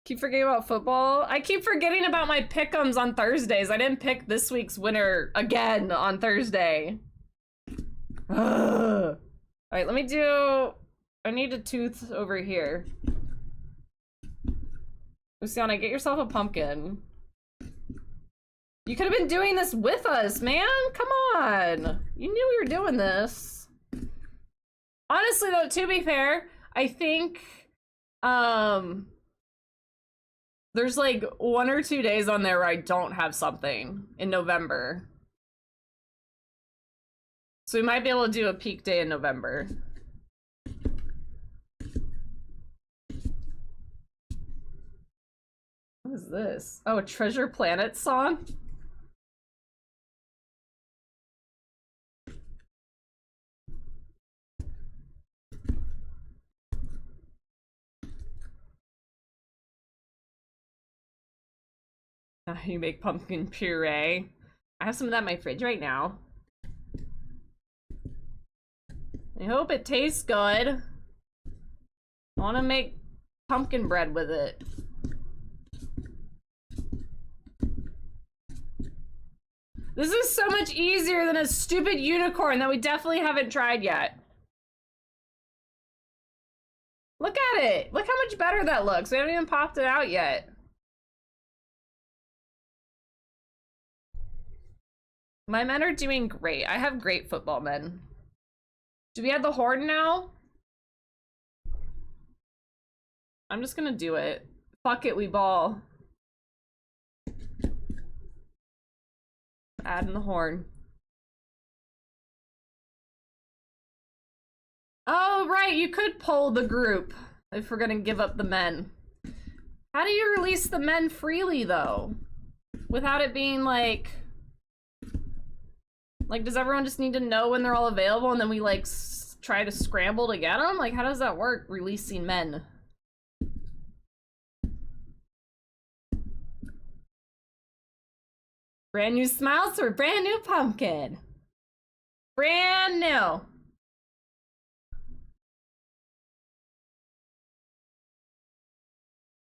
Keep forgetting about football. I keep forgetting about my pick'ems on Thursdays. I didn't pick this week's winner again on Thursday. All right, let me do. I need a tooth over here. Luciana, get yourself a pumpkin. You could have been doing this with us, man. Come on. You knew we were doing this. Honestly, though, to be fair, I think there's like 1 or 2 days on there where I don't have something in November. So we might be able to do a peak day in November. What is this? Oh, a Treasure Planet song? You make pumpkin puree. I have some of that in my fridge right now. I hope it tastes good. I want to make pumpkin bread with it. This is so much easier than a stupid unicorn that we definitely haven't tried yet. Look at it. Look how much better that looks. We haven't even popped it out yet. My men are doing great. I have great football men. Do we have the horn now? I'm just gonna do it. Fuck it, we ball. Add in the horn. Oh, right, you could poll the group if we're gonna give up the men. How do you release the men freely, though? Without it being like, does everyone just need to know when they're all available and then we, like, try to scramble to get them? Like, how does that work, releasing men? Brand new smiles for a brand new pumpkin. Brand new.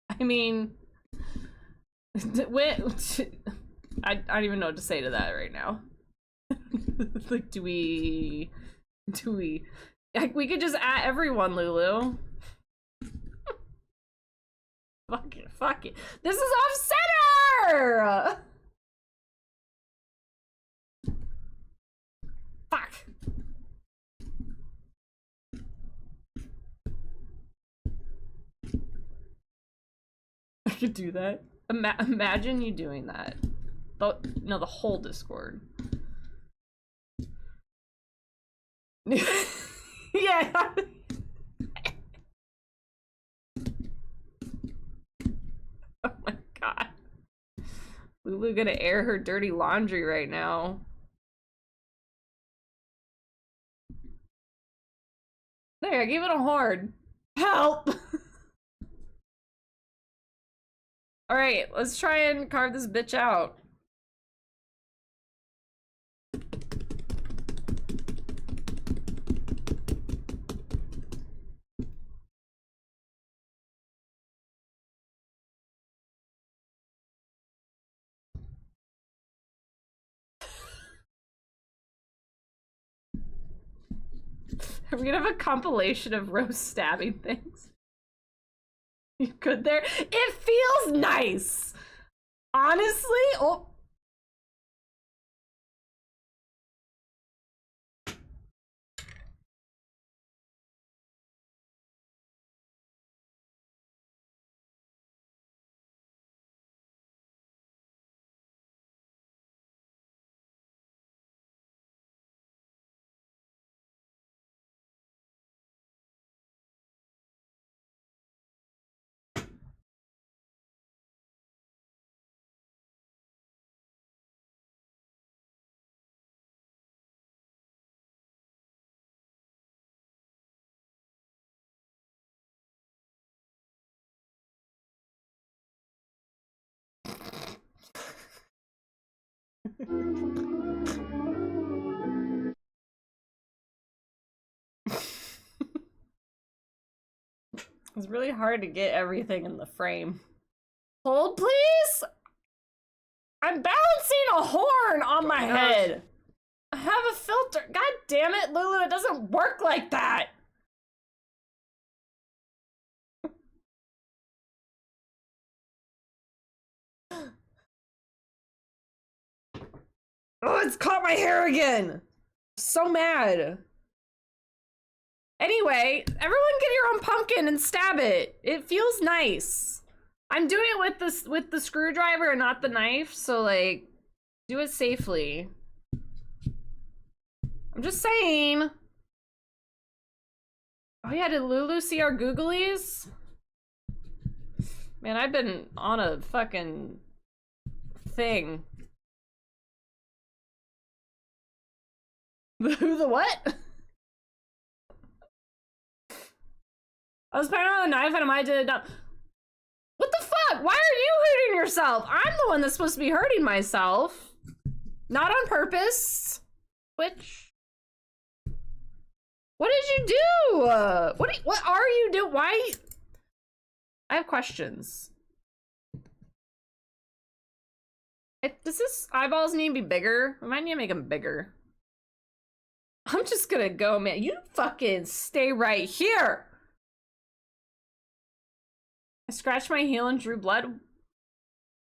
I mean, I don't even know what to say to that right now. Like, do we, like, we could just at everyone, Lulu. Fuck it. This is off center! Fuck. I could do that. Imagine you doing that. No, the whole Discord. Yeah. Oh my god. Lulu gonna air her dirty laundry right now. There, I gave it a horn. Help! Alright, let's try and carve this bitch out. Are we gonna have a compilation of Rose stabbing things? You good there? It feels nice! Honestly? Oh. It's really hard to get everything in the frame. Hold, please? I'm balancing a horn on my head. I have a filter. God damn it, Lulu, it doesn't work like that. Oh, it's caught my hair again. So mad. Anyway, everyone get your own pumpkin and stab it. It feels nice. I'm doing it with the screwdriver and not the knife, so like, do it safely. I'm just saying. Oh yeah, did Lulu see our googlies? Man, I've been on a fucking thing. Who the what? I was playing with a knife and I did not. What the fuck? Why are you hurting yourself? I'm the one that's supposed to be hurting myself. Not on purpose. Which? What did you do? What are you doing? Why? I have questions. Does this eyeballs need to be bigger? We might need to make them bigger. I'm just gonna go, man. You fucking stay right here. I scratched my heel and drew blood.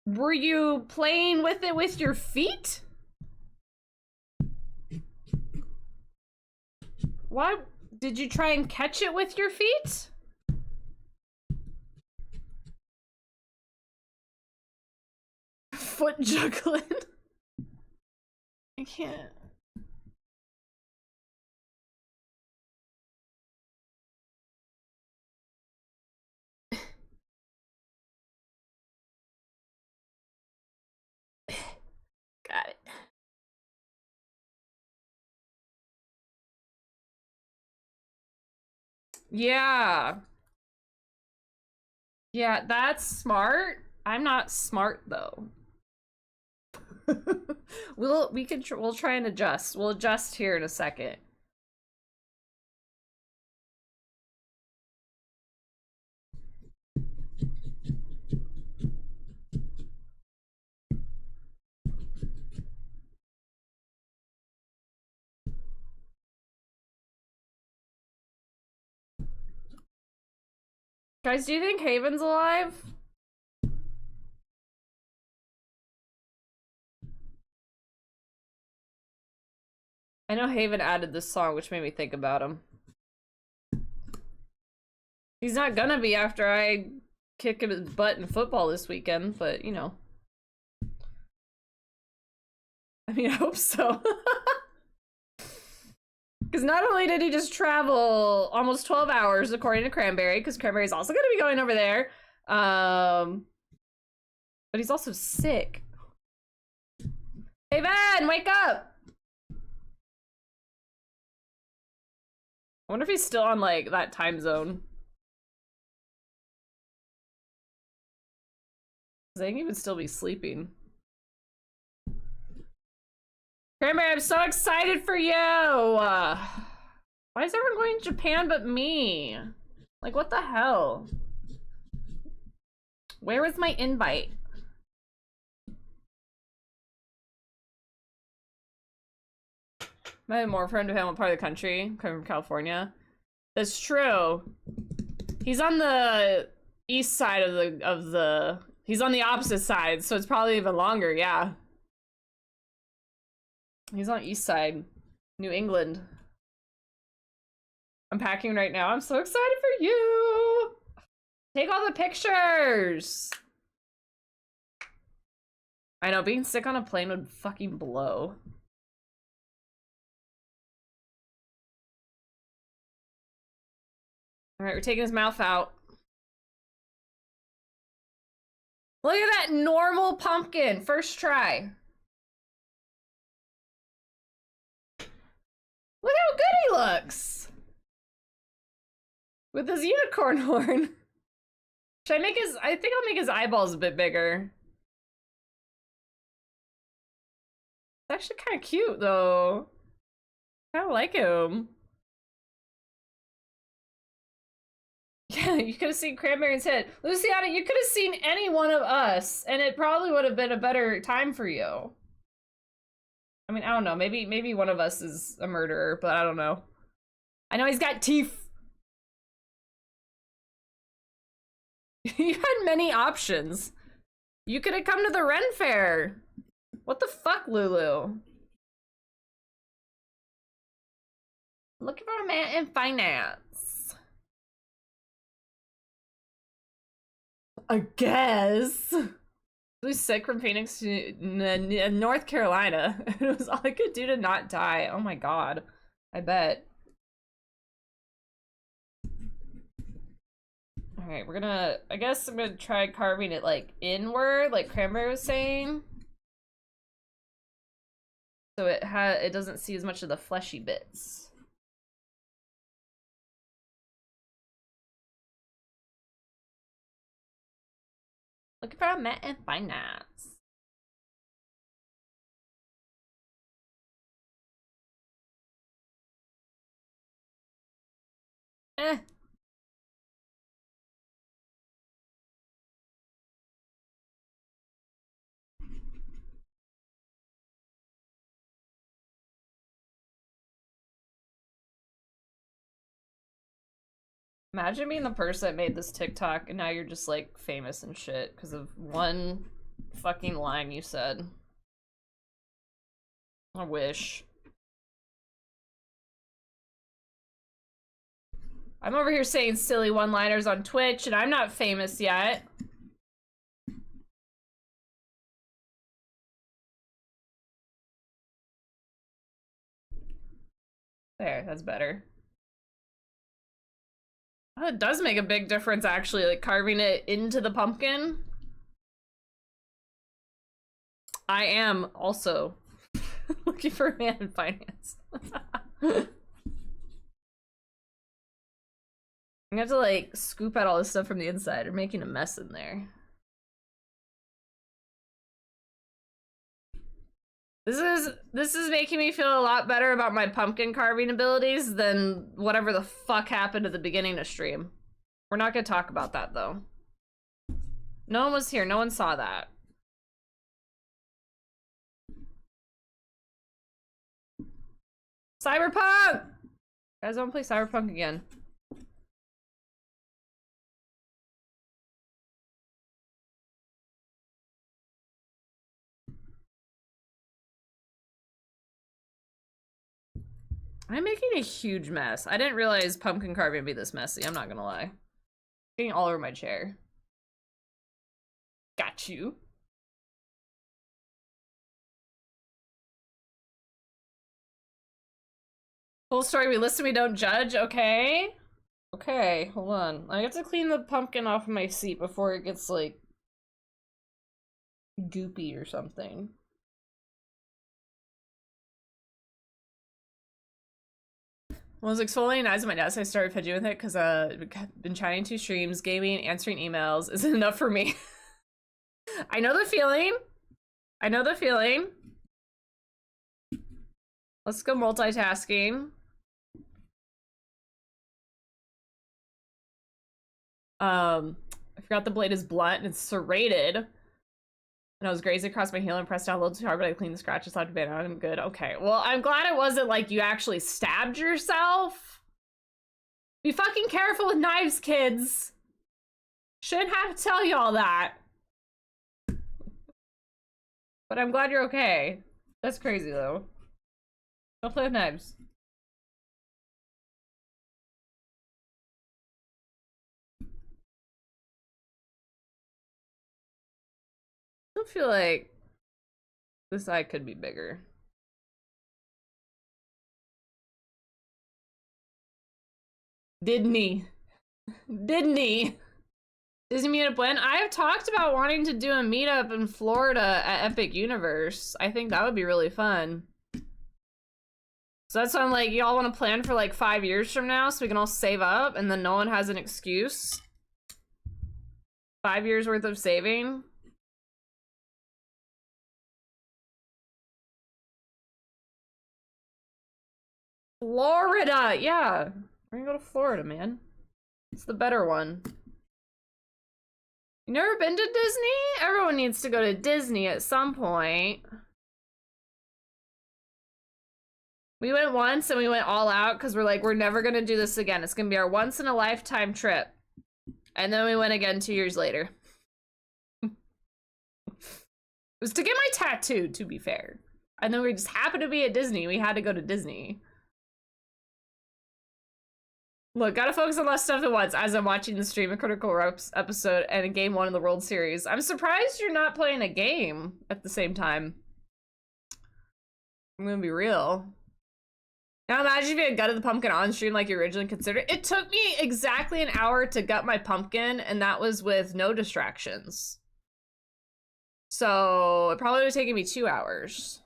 Were you playing with it with your feet? Why? Did you try and catch it with your feet? Foot juggling. I can't. Got it. Yeah. Yeah, that's smart. I'm not smart though. We'll try and adjust. We'll adjust here in a second. Guys, do you think Haven's alive? I know Haven added this song, which made me think about him. He's not gonna be after I kick his butt in football this weekend, but you know. I mean, I hope so. Because not only did he just travel almost 12 hours, according to Cranberry, because Cranberry's also going to be going over there, but he's also sick. Hey, Van, wake up! I wonder if he's still on, like, that time zone. I think he would still be sleeping. Cranberry, I'm so excited for you! Why is everyone going to Japan but me? Like, what the hell? Where was my invite? I have more friend of him, what part of the country? Coming from California. That's true. He's on the east side of the he's on the opposite side, so it's probably even longer, yeah. He's on east side, New England. I'm packing right now. I'm so excited for you. Take all the pictures. I know, being sick on a plane would fucking blow. All right, we're taking his mouth out. Look at that normal pumpkin. First try. Look how good he looks! With his unicorn horn. Should I make his... I think I'll make his eyeballs a bit bigger. It's actually kind of cute, though. I kind of like him. Yeah, you could have seen Cranberry's head. Luciana, you could have seen any one of us, and it probably would have been a better time for you. I mean, I don't know. Maybe one of us is a murderer, but I don't know. I know he's got teeth. You had many options. You could have come to the Ren Fair. What the fuck, Lulu? Looking for a man in finance. I guess. I was sick from Phoenix to North Carolina. It was all I could do to not die. Oh my god. I bet. Alright, we're gonna... I guess I'm gonna try carving it, like, inward, like Cranberry was saying. So it doesn't see as much of the fleshy bits. Looking for a man in finance. Eh. Imagine being the person that made this TikTok and now you're just like famous and shit because of one fucking line you said. I wish. I'm over here saying silly one-liners on Twitch and I'm not famous yet. There, that's better. Oh, it does make a big difference, actually, like carving it into the pumpkin. I am also looking for a man in finance. I'm gonna have to, like, scoop out all this stuff from the inside. Or making a mess in there. This is making me feel a lot better about my pumpkin carving abilities than whatever the fuck happened at the beginning of stream. We're not gonna talk about that though. No one was here, no one saw that. Cyberpunk! Guys, don't play Cyberpunk again. I'm making a huge mess. I didn't realize pumpkin carving would be this messy, I'm not gonna lie. Getting all over my chair. Got you. Full story, we listen, we don't judge, okay? Okay, hold on. I have to clean the pumpkin off of my seat before it gets, like, goopy or something. When I was exfoliating eyes on my desk, I started fidgeting with it because I've been chatting 2 streams, gaming, answering emails isn't enough for me. I know the feeling. I know the feeling. Let's go multitasking. I forgot the blade is blunt and it's serrated. And I was grazing across my heel and pressed down a little too hard, but I cleaned the scratches left a bit. I'm good. Okay. Well, I'm glad it wasn't like you actually stabbed yourself. Be fucking careful with knives, kids. Shouldn't have to tell you all that. But I'm glad you're okay. That's crazy though. Don't play with knives. I don't feel like this eye could be bigger. Didn't he? Didn't he? Disney meetup when? I have talked about wanting to do a meetup in Florida at Epic Universe. I think that would be really fun. So that's why I'm like, y'all want to plan for like 5 years from now so we can all save up and then no one has an excuse? 5 years worth of saving? Florida! Yeah. We're gonna go to Florida, man. It's the better one. You never been to Disney? Everyone needs to go to Disney at some point. We went once and we went all out because we're like, we're never gonna do this again. It's gonna be our once in a lifetime trip. And then we went again 2 years later. It was to get my tattoo, to be fair. And then we just happened to be at Disney. We had to go to Disney. Look, gotta focus on less stuff at once as I'm watching the stream of Critical Ropes episode and a game 1 of the World Series. I'm surprised you're not playing a game at the same time. I'm gonna be real. Now imagine if you had gutted the pumpkin on stream like you originally considered. It took me exactly an hour to gut my pumpkin, and that was with no distractions. So it probably would have taken me 2 hours.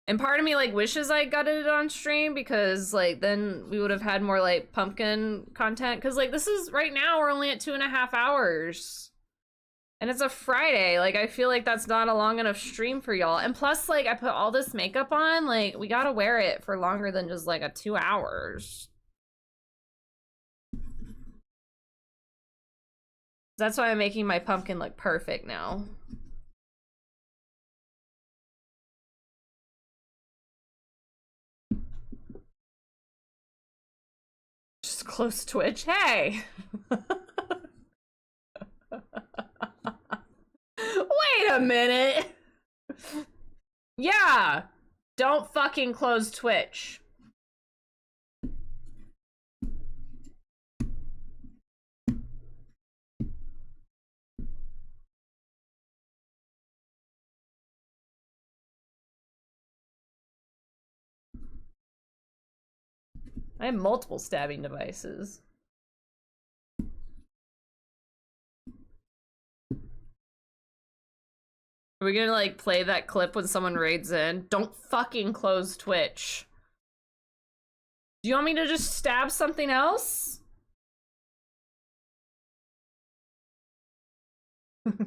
And part of me like wishes I gutted it on stream because like then we would have had more like pumpkin content. Cause like this is right now we're only at 2.5 hours. And it's a Friday. Like I feel like that's not a long enough stream for y'all. And plus like I put all this makeup on, like we gotta wear it for longer than just like a 2 hours. That's why I'm making my pumpkin look perfect now. Just close Twitch. Hey! Wait a minute! Yeah! Don't fucking close Twitch. I have multiple stabbing devices. Are we gonna like play that clip when someone raids in? Don't fucking close Twitch. Do you want me to just stab something else?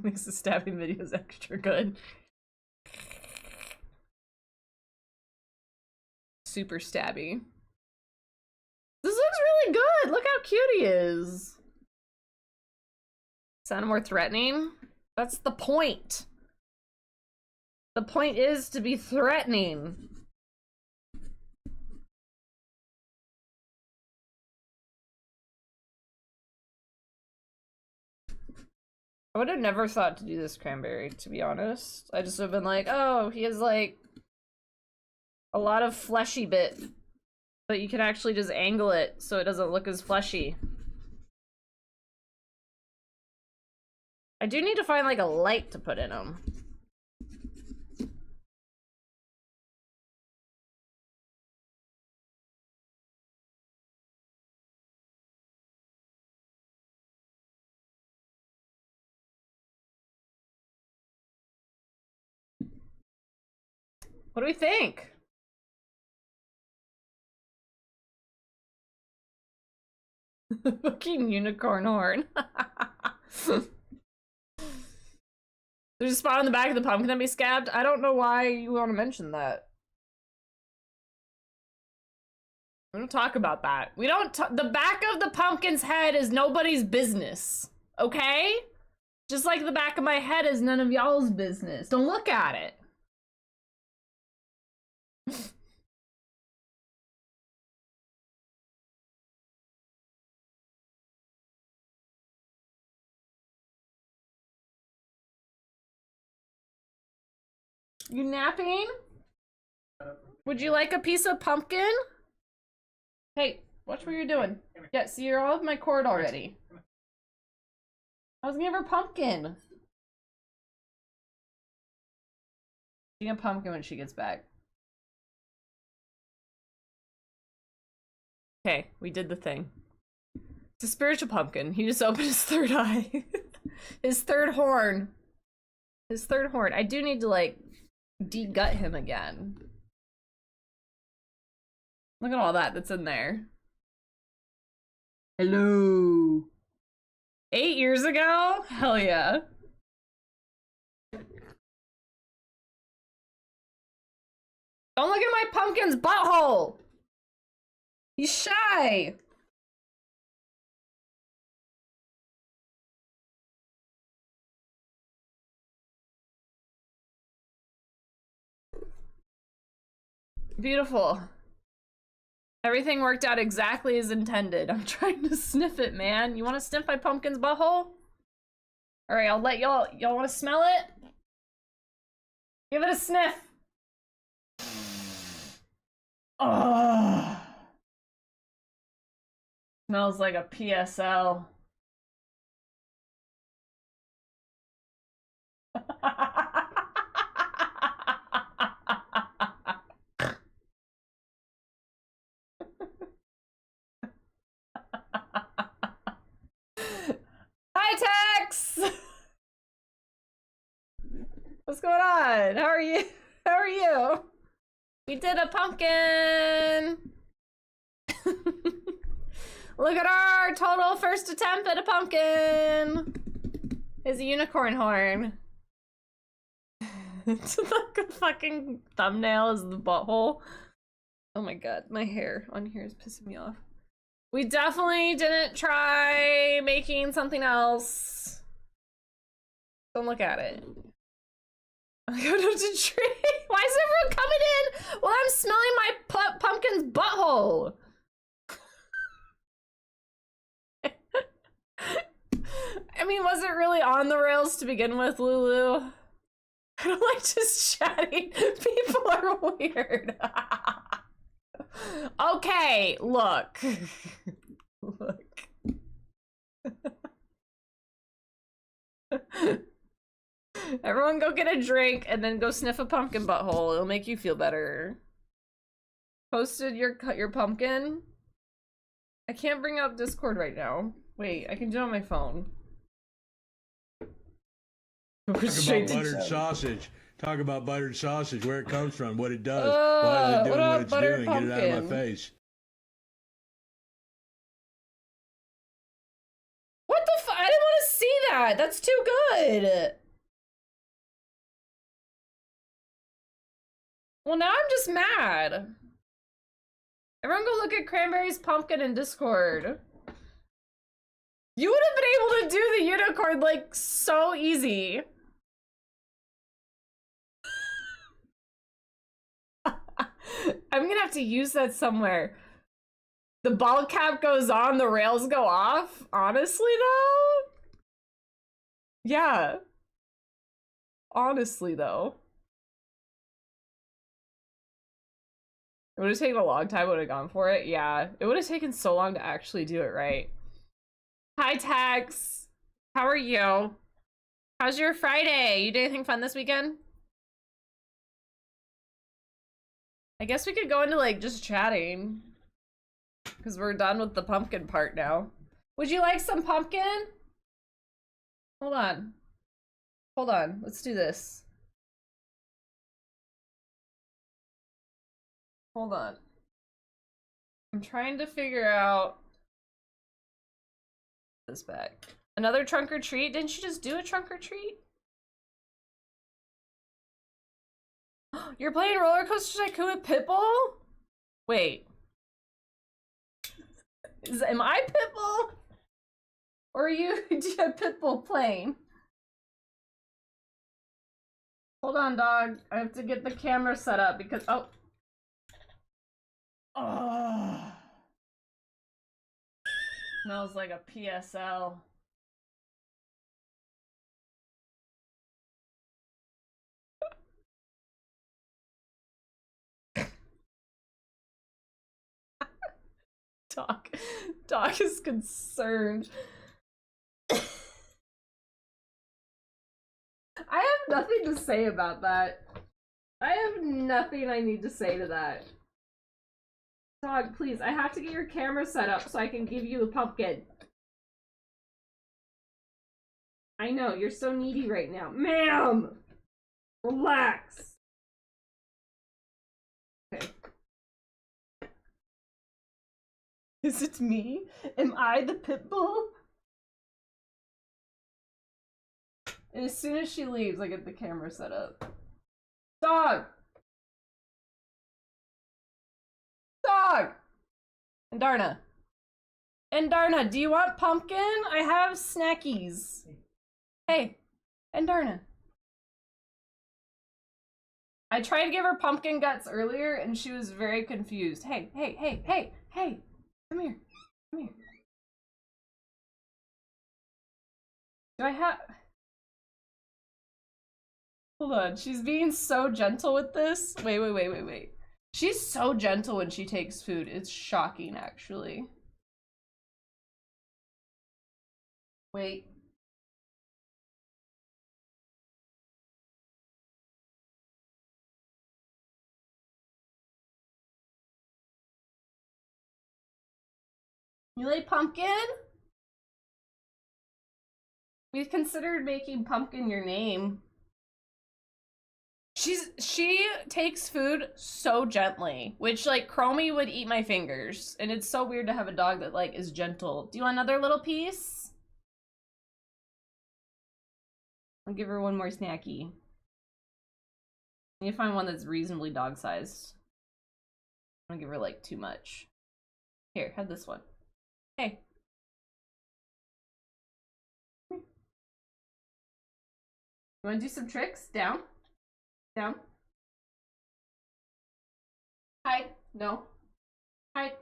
Makes the stabbing videos extra good. Super stabby. This looks really good. Look how cute he is. Sound more threatening? That's the point. The point is to be threatening. I would have never thought to do this cranberry, to be honest. I just would have been like, oh, he has like a lot of fleshy bit, but you can actually just angle it so it doesn't look as fleshy. I do need to find like a light to put in them. What do we think? Fucking unicorn horn. There's a spot on the back of the pumpkin that be scabbed. I don't know why you want to mention that. We don't talk about that. We don't the back of the pumpkin's head is nobody's business. Okay? Just like the back of my head is none of y'all's business. Don't look at it. You napping? Would you like a piece of pumpkin? Hey, watch what you're doing. Yeah, see, you're all over my cord already. I was gonna give her pumpkin. She's gonna pumpkin when she gets back. Okay, we did the thing. It's a spiritual pumpkin. He just opened his third eye. His third horn. His third horn. I do need to, like, de-gut him again. Look at all that's in there. Hello. 8 years ago? Hell yeah. Don't look at my pumpkin's butthole! He's shy! Beautiful. Everything worked out exactly as intended. I'm trying to sniff it, man. You want to sniff my pumpkin's butthole? All right, I'll let y'all. Y'all want to smell it? Give it a sniff. Oh, smells like a PSL. Hi, Tex! What's going on? How are you? How are you? We did a pumpkin! Look at our total first attempt at a pumpkin! It's a unicorn horn. It's like a fucking thumbnail is the butthole. Oh my god, my hair on here is pissing me off. We definitely didn't try making something else. Don't look at it. I go to the tree. Why is everyone coming in while I'm smelling my pumpkin's butthole? I mean, was it really on the rails to begin with, Lulu? I don't like just chatting. People are weird. Okay, look. Look. Everyone go get a drink and then go sniff a pumpkin butthole. It'll make you feel better. Posted your pumpkin? I can't bring up Discord right now. Wait, I can do it on my phone. Talk about buttered sausage. Talk about buttered sausage, where it comes from, what it does, why is it doing what it's doing. Pumpkin? Get it out of my face. What the f- I didn't want to see that! That's too good! Well, now I'm just mad. Everyone go look at Cranberry's pumpkin in Discord. You would have been able to do the unicorn, like, so easy. I'm gonna have to use that somewhere. The ball cap goes on, the rails go off. Honestly, though? Yeah. Honestly, though. It would have taken a long time, would have gone for it. Yeah, it would have taken so long to actually do it right. Hi, Tex. How are you? How's your Friday? You did anything fun this weekend? I guess we could go into, like, just chatting. Because we're done with the pumpkin part now. Would you like some pumpkin? Hold on. Hold on. Let's do this. Hold on. I'm trying to figure out this back. Another trunk or treat? Didn't you just do a trunk or treat? You're playing Roller Coaster Tycoon with Pitbull? Wait. Am I Pitbull? Or are you, do you have Pitbull playing? Hold on, dog. I have to get the camera set up because, oh. Oh. Smells like a PSL. Doc is concerned. I have nothing to say about that. I have nothing I need to say to that. Dog, please, I have to get your camera set up so I can give you a pumpkin. I know, you're so needy right now. Ma'am! Relax! Okay. Is it me? Am I the pit bull? And as soon as she leaves, I get the camera set up. Dog! Dog! And Darna. And Darna, do you want pumpkin? I have snackies. Hey. And Darna. I tried to give her pumpkin guts earlier, and she was very confused. Hey, hey, hey, hey, hey! Come here. Come here. Do I have... Hold on, she's being so gentle with this. Wait. She's so gentle when she takes food. It's shocking, actually. Wait. You like pumpkin? We've considered making Pumpkin your name. She takes food so gently, which like Chromie would eat my fingers, and it's so weird to have a dog that like is gentle. Do you want another little piece? I'll give her one more snacky. I need to find one that's reasonably dog-sized. I'm gonna give her like too much. Here, have this one. Hey. You wanna do some tricks? Down. Down. Hide. No. Hide.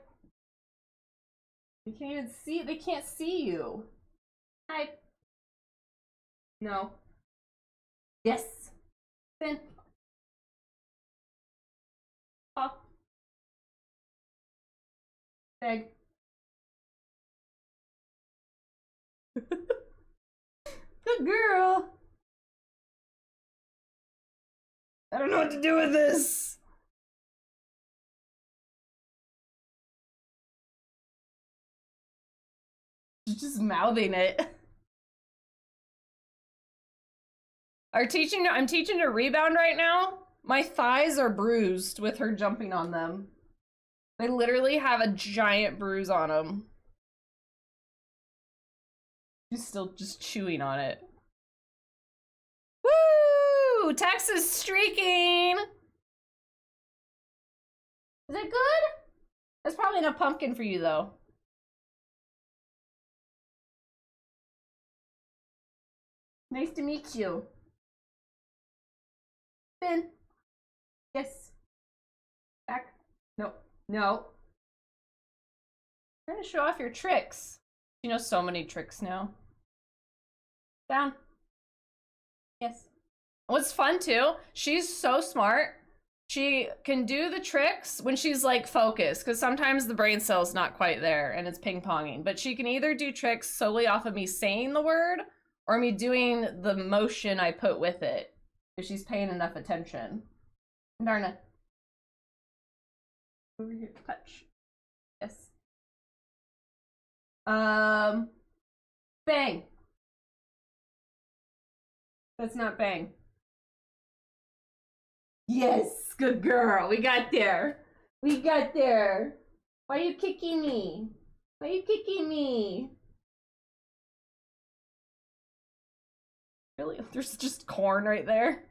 You can't even see. They can't see you. Hide. No. Yes. Spin. Pop. Beg. Good girl. I don't know what to do with this. She's just mouthing it. I'm teaching her rebound right now. My thighs are bruised with her jumping on them. They literally have a giant bruise on them. She's still just chewing on it. Woo! Tex is streaking! Is it good? That's probably enough pumpkin for you, though. Nice to meet you. Spin. Yes. Back. No. No. You're gonna show off your tricks. You know so many tricks now. Down. Yes. What's fun too, she's so smart. She can do the tricks when she's like focused, because sometimes the brain cell's not quite there and it's ping-ponging. But she can either do tricks solely off of me saying the word or me doing the motion I put with it, if she's paying enough attention. Darn it. Over here, touch. Yes. Bang. That's not bang. Yes, good girl. We got there. We got there. Why are you kicking me? Why are you kicking me? Really? There's just corn right there.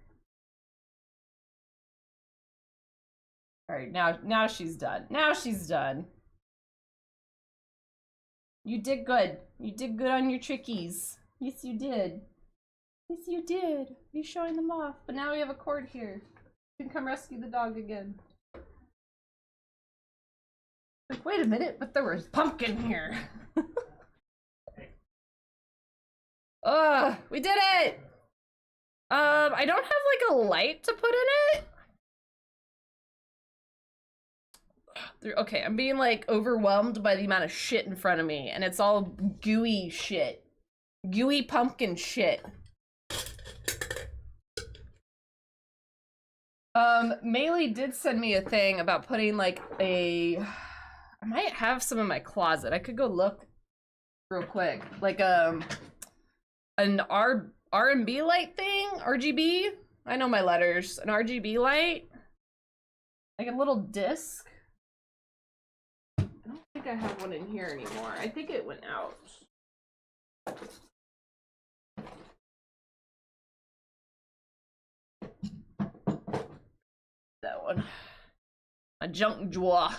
All right, now she's done. Now she's done. You did good. You did good on your trickies. Yes, you did. Yes, you did. You're showing them off. But now we have a cord here. You can come rescue the dog again. Like, wait a minute, but there was pumpkin here. We did it! I don't have like a light to put in it. Okay, I'm being like overwhelmed by the amount of shit in front of me, and it's all gooey shit. Gooey pumpkin shit. Maylee did send me a thing about putting like I might have some in my closet. I could go look real quick. Like an R&B light thing? RGB? I know my letters. An RGB light? Like a little disc? I don't think I have one in here anymore. I think it went out. That one. A junk drawer.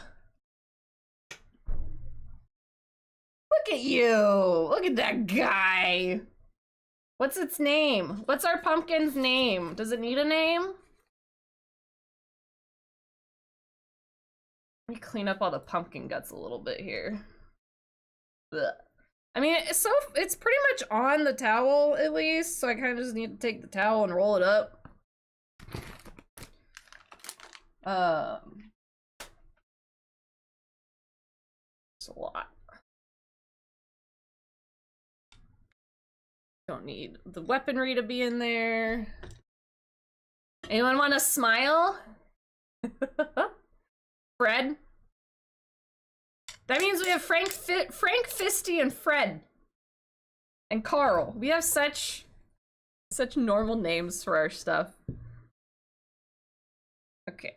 Look at you! Look at that guy! What's its name? What's our pumpkin's name? Does it need a name? Let me clean up all the pumpkin guts a little bit here. Ugh. I mean, it's pretty much on the towel at least, so I kind of just need to take the towel and roll it up. It's a lot. Don't need the weaponry to be in there. Anyone want to smile? Fred? That means we have Frank, Fisty, and Fred. And Carl. We have such normal names for our stuff. Okay.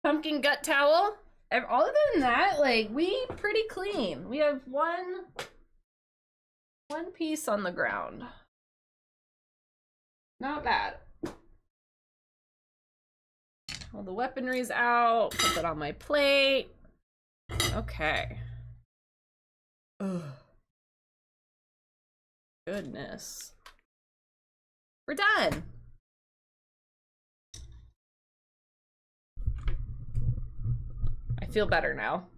Pumpkin gut towel. Other than that, like, we pretty clean. We have one piece on the ground. Not bad. All the weaponry's out. Put that on my plate. Okay. Ugh. Goodness. We're done. I feel better now.